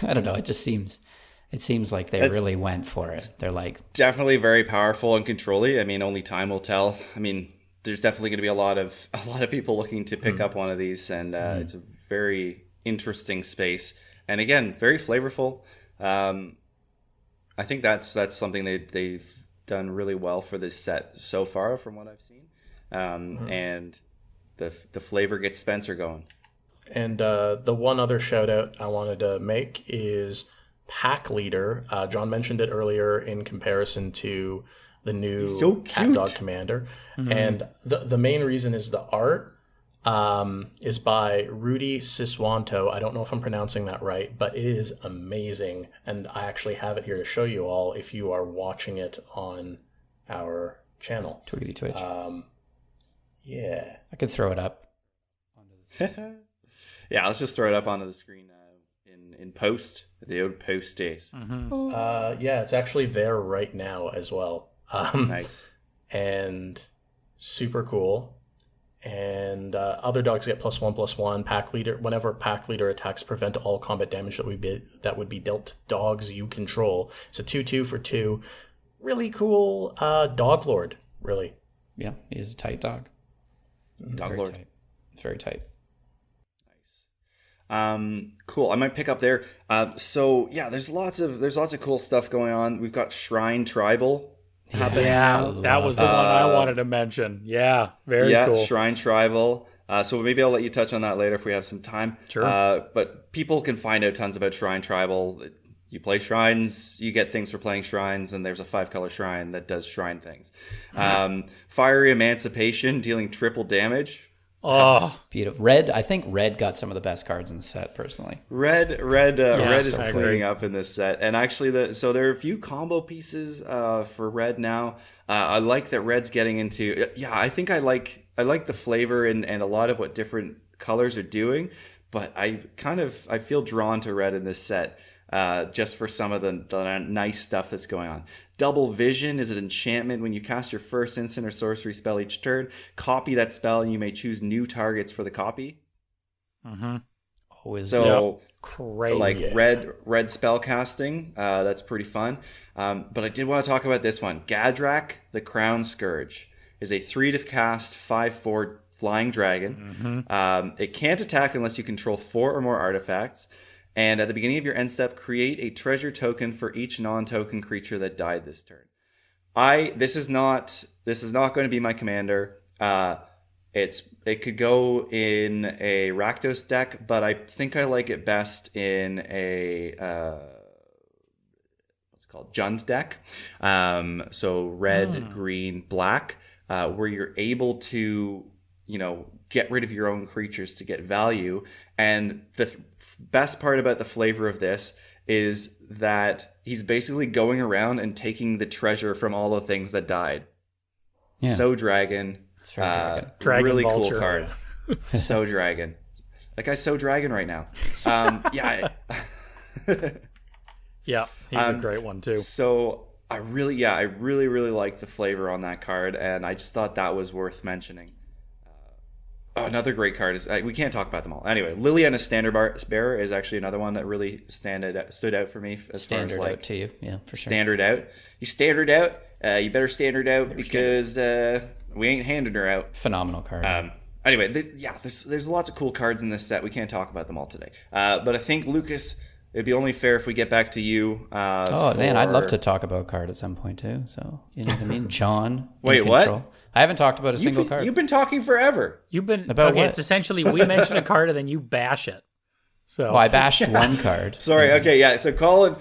I don't know. It seems like they really went for it. They're like, definitely very powerful and controlly. I mean, only time will tell. I mean, there's definitely going to be a lot of people looking to pick up one of these, and it's a very interesting space. And again, very flavorful. I think that's something they've done really well for this set so far, from what I've seen. And the flavor gets Spencer going. And the one other shout out I wanted to make is Pack Leader. John mentioned it earlier in comparison to the new Cat Dog Commander. And the main reason is the art is by Rudy Siswanto. I don't know if I'm pronouncing that right, but it is amazing. And I actually have it here to show you all if you are watching it on our channel. Twitch. Yeah. I could throw it up. Yeah, let's just throw it up onto the screen in post, the old post days. Yeah, it's actually there right now as well. Nice. And super cool. And other dogs get +1/+1. Pack Leader, whenever Pack Leader attacks, prevent all combat damage that would be dealt to dogs you control. It's a 2/2 for 2. Really cool dog lord, really. Yeah, he is a tight dog. Dog lord. Tight. It's very tight. Cool. I might pick up there. So yeah, there's lots of cool stuff going on. We've got Shrine Tribal. Yeah, that was the one I wanted to mention. Yeah, very cool. Shrine Tribal. So maybe I'll let you touch on that later if we have some time. Sure. But people can find out tons about Shrine Tribal. You play shrines, you get things for playing shrines, and there's a 5-color shrine that does shrine things. Fiery Emancipation, dealing triple damage. Oh, beautiful. Red. I think red got some of the best cards in the set, personally. Red is cleaning up in this set, and actually, so there are a few combo pieces for red now. I like that red's getting into. Yeah, I think I like the flavor and a lot of what different colors are doing, but I feel drawn to red in this set. Just for some of the nice stuff that's going on. Double Vision is an enchantment. When you cast your first instant or sorcery spell each turn, copy that spell and you may choose new targets for the copy. Crazy. Like red spell casting, that's pretty fun. But I did want to talk about this one. Gadrak, the Crown Scourge, is a 3 to cast 5/4 flying dragon. It can't attack unless you control 4 or more artifacts. And at the beginning of your end step, create a treasure token for each non-token creature that died this turn. This is not going to be my commander. It could go in a Rakdos deck, but I think I like it best in a what's it called, Jund deck. So red, green, black, where you're able to get rid of your own creatures to get value. And the best part about the flavor of this is that he's basically going around and taking the treasure from all the things that died. Yeah. So dragon. Dragon really Vulture. Cool card. So dragon. That guy's so dragon right now. Yeah. Yeah, he's a great one too. So I really like the flavor on that card, and I just thought that was worth mentioning. another great card is we can't talk about them all. Anyway, Liliana's Standard Bearer is actually another one that really stood out for me as standard far as out to you, yeah, for sure. Standard out. You standard out. You better standard out because we ain't handing her out. Phenomenal card. Anyway, there's lots of cool cards in this set. We can't talk about them all today. But I think, Lucas, it'd be only fair if we get back to you. Man, I'd love to talk about a card at some point too. So, you know what I mean? John. Wait, what? what? I haven't talked about a single card. You've been talking forever. You've been about okay. what? It's essentially we mention a card and then you bash it. So I bashed one card. Sorry. Okay. Yeah. So Colin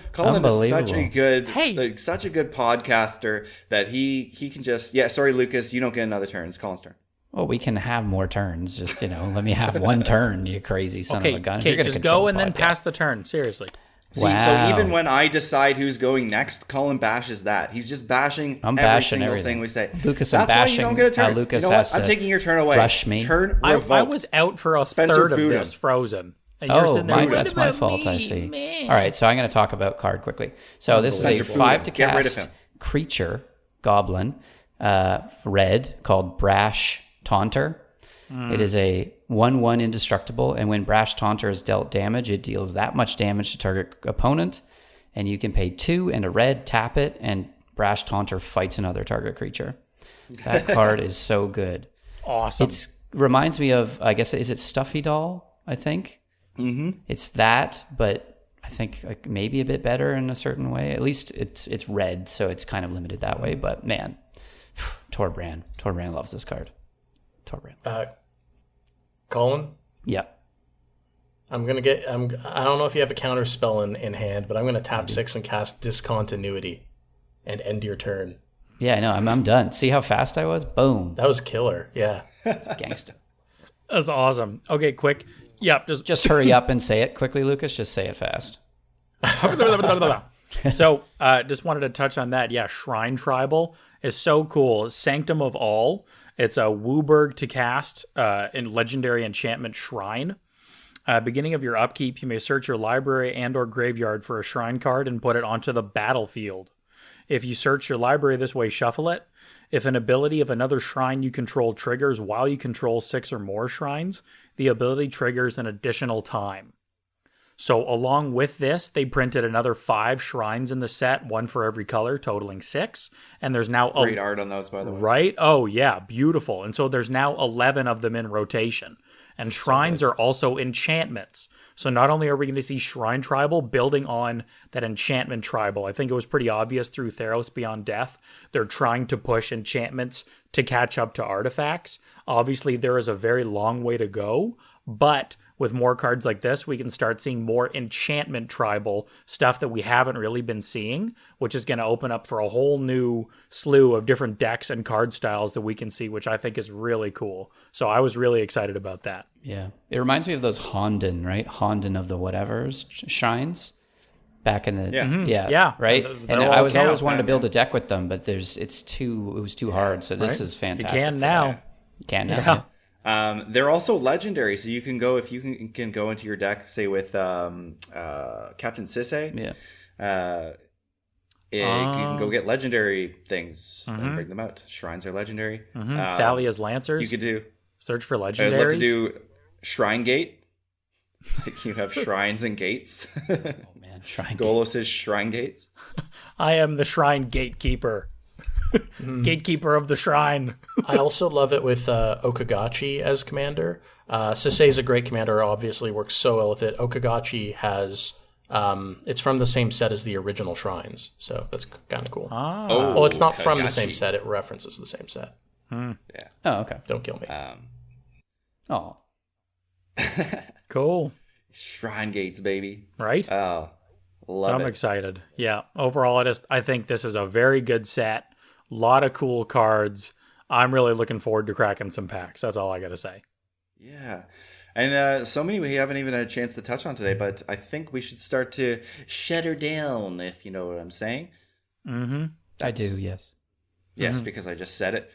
is such a good, such a good podcaster that he can just. Yeah. Sorry, Lucas. You don't get another turn. It's Colin's turn. Well, we can have more turns. Just let me have one turn. You crazy son of a gun. Okay. Just go and then pass the turn. Seriously. See, so even when I decide who's going next, Colin bashes that. He's just bashing every single thing we say. Lucas, That's I'm why bashing. you don't get a turn. Lucas you know has what? I'm to taking your turn away. Rush me. Turn revoked. I was out for a third of this Frozen. And you're sitting there, that's my fault. I see. Man. All right, so I'm going to talk about card quickly. So this is a 5 to cast creature goblin, red, called Brash Taunter. It is a 1/1 indestructible, and when Brash Taunter is dealt damage, it deals that much damage to target opponent. And you can pay 2 and a red, tap it, and Brash Taunter fights another target creature. That card is so good. Awesome. It reminds me of, I guess, is it Stuffy Doll, I think? Mm-hmm. It's that, but I think maybe a bit better in a certain way. At least it's red, so it's kind of limited that way. But man, Torbrand loves this card. Torbrand. Colin? Yeah. I don't know if you have a counter spell in hand, but I'm going to tap 6 and cast Discontinuity and end your turn. Yeah, I know. I'm done. See how fast I was? Boom. That was killer. Yeah. It's gangster. That's awesome. Okay, quick. Yep. Just hurry up and say it quickly, Lucas. Just say it fast. So, just wanted to touch on that. Yeah, Shrine Tribal is so cool. Sanctum of All. It's a Wooburg to cast in Legendary Enchantment Shrine. Beginning of your upkeep, you may search your library and or graveyard for a shrine card and put it onto the battlefield. If you search your library this way, shuffle it. If an ability of another shrine you control triggers while you control 6 or more shrines, the ability triggers an additional time. So along with this, they printed another 5 shrines in the set, 1 for every color, totaling 6. And there's now great art on those, by the way. Right? Oh yeah, beautiful. And so there's now 11 of them in rotation. And shrines are also enchantments. So not only are we going to see Shrine Tribal building on that enchantment tribal, I think it was pretty obvious through Theros Beyond Death, they're trying to push enchantments to catch up to artifacts. Obviously, there is a very long way to go, but with more cards like this, we can start seeing more enchantment tribal stuff that we haven't really been seeing, which is going to open up for a whole new slew of different decks and card styles that we can see, which I think is really cool. So I was really excited about that. Yeah. It reminds me of those Honden, right? Honden of the whatevers shrines back in the right. And I was always wanting to build a deck with them, but it was too hard. So this is fantastic. You can now. You can now. Yeah. They're also legendary, so you can go if you can go into your deck, say with Captain Sisse. Yeah. You can go get legendary things and bring them out. Shrines are legendary. Thalia's Lancers. You could do search for legendaries. I'd love to do Shrine Gate. Like you have shrines and gates. Oh man, Shrine Golos' Shrine Gates. I am the Shrine Gatekeeper. Gatekeeper of the Shrine. I also love it with Okagachi as commander. Sisse is a great commander, obviously works so well with it. Okagachi has... it's from the same set as the original Shrines, so that's kind of cool. Well, it's not from the same set, it references the same set. Yeah. Oh, okay. Don't kill me. Oh. Cool. Shrine Gates, baby. Right? Oh, love it. I'm excited. Yeah. Overall, I think this is a very good set. A lot of cool cards. I'm really looking forward to cracking some packs. That's all I got to say. Yeah. And so many we haven't even had a chance to touch on today, but I think we should start to shut her down, if you know what I'm saying. Mm-hmm. I do, yes. Yes, because I just said it.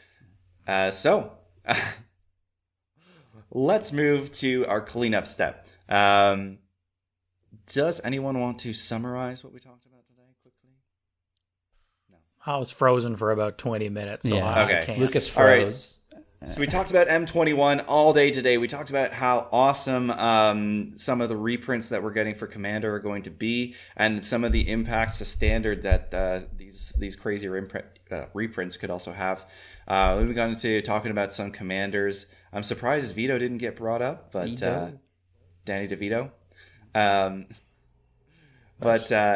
So, let's move to our cleanup step. Does anyone want to summarize what we talked about today quickly? No. I was frozen for about 20 minutes, so I can't. Lucas froze. So we talked about M21 all day today. We talked about how awesome some of the reprints that we're getting for Commander are going to be, and some of the impacts to Standard that these crazy reprints could also have. We've gone into talking about some Commanders. I'm surprised Vito didn't get brought up, but Danny DeVito.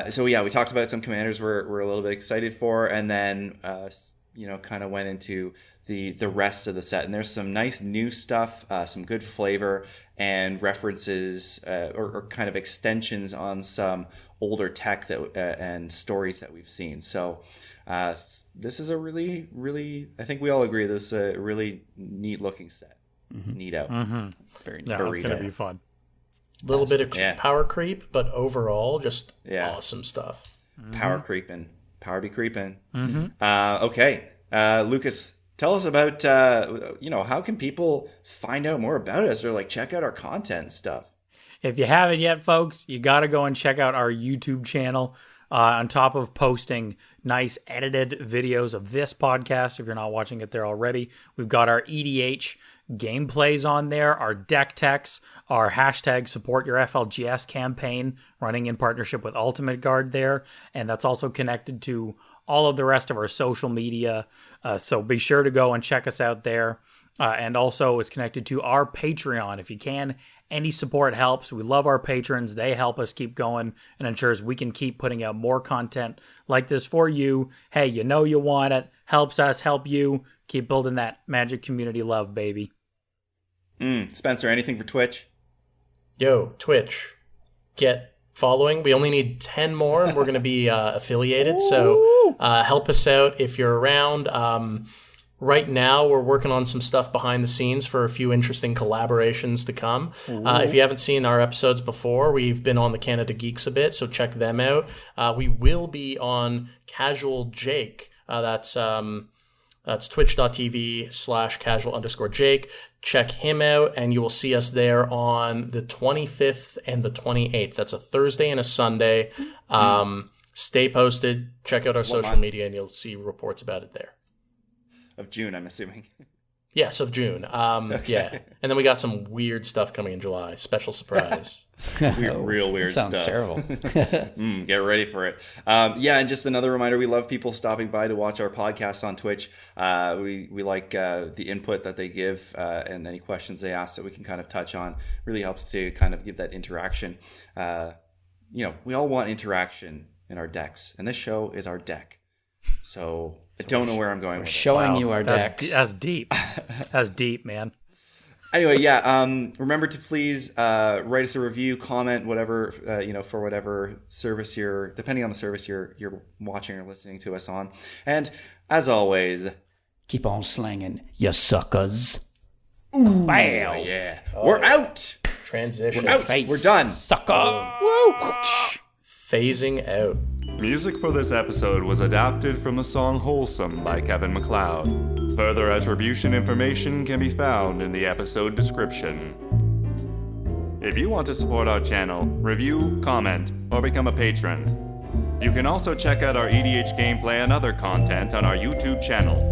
So yeah, we talked about some Commanders we're a little bit excited for, and then kind of went into the rest of the set. And there's some nice new stuff, some good flavor, and references or kind of extensions on some older tech and stories that we've seen. So this is a really, really, I think we all agree this is a really neat looking set. It's neat out. Very neat. Yeah, it's going to be fun. A little bit of power creep, but overall, just awesome stuff. Power creeping. Power be creeping. Okay. Lucas, tell us about, how can people find out more about us or check out our content and stuff? If you haven't yet, folks, you got to go and check out our YouTube channel. On top of posting nice edited videos of this podcast, if you're not watching it there already, we've got our EDH gameplays on there, our deck techs, our hashtag support your FLGS campaign running in partnership with Ultimate Guard there. And that's also connected to all of the rest of our social media. So be sure to go and check us out there. And also it's connected to our Patreon. If you can, any support helps. We love our patrons. They help us keep going and ensures we can keep putting out more content like this for you. Hey, you know you want it. Helps us help you. Keep building that Magic community love, baby. Spencer, anything for Twitch? Yo, Twitch. Get following. We only need 10 more and we're going to be affiliated. So help us out if you're around. Right now, we're working on some stuff behind the scenes for a few interesting collaborations to come. If you haven't seen our episodes before, we've been on the Canada Geeks a bit, so check them out. We will be on Casual Jake. That's twitch.tv/casual_Jake. Check him out, and you will see us there on the 25th and the 28th. That's a Thursday and a Sunday. Stay posted. Check out our social media, and you'll see reports about it there. Of June, I'm assuming. Yes, of June. Okay. Yeah. And then we got some weird stuff coming in July. Special surprise. Real weird stuff. Sounds terrible. Get ready for it. And just another reminder, we love people stopping by to watch our podcast on Twitch. We like the input that they give and any questions they ask that we can kind of touch on. Really helps to kind of give that interaction. We all want interaction in our decks, and this show is our deck. So I don't know where I'm going with it. Showing you our decks. That's deep. That's deep, man. Anyway, remember to please write us a review, comment, whatever, for whatever service depending on the service you're watching or listening to us on. And as always, keep on slanging, you suckers. Ooh, wow. Yeah. We're out. Transition. We're out. We're done. Sucker. Woo. Phasing out. Music for this episode was adapted from the song Wholesome by Kevin MacLeod. Further attribution information can be found in the episode description. If you want to support our channel, review, comment, or become a patron, you can also check out our EDH gameplay and other content on our YouTube channel.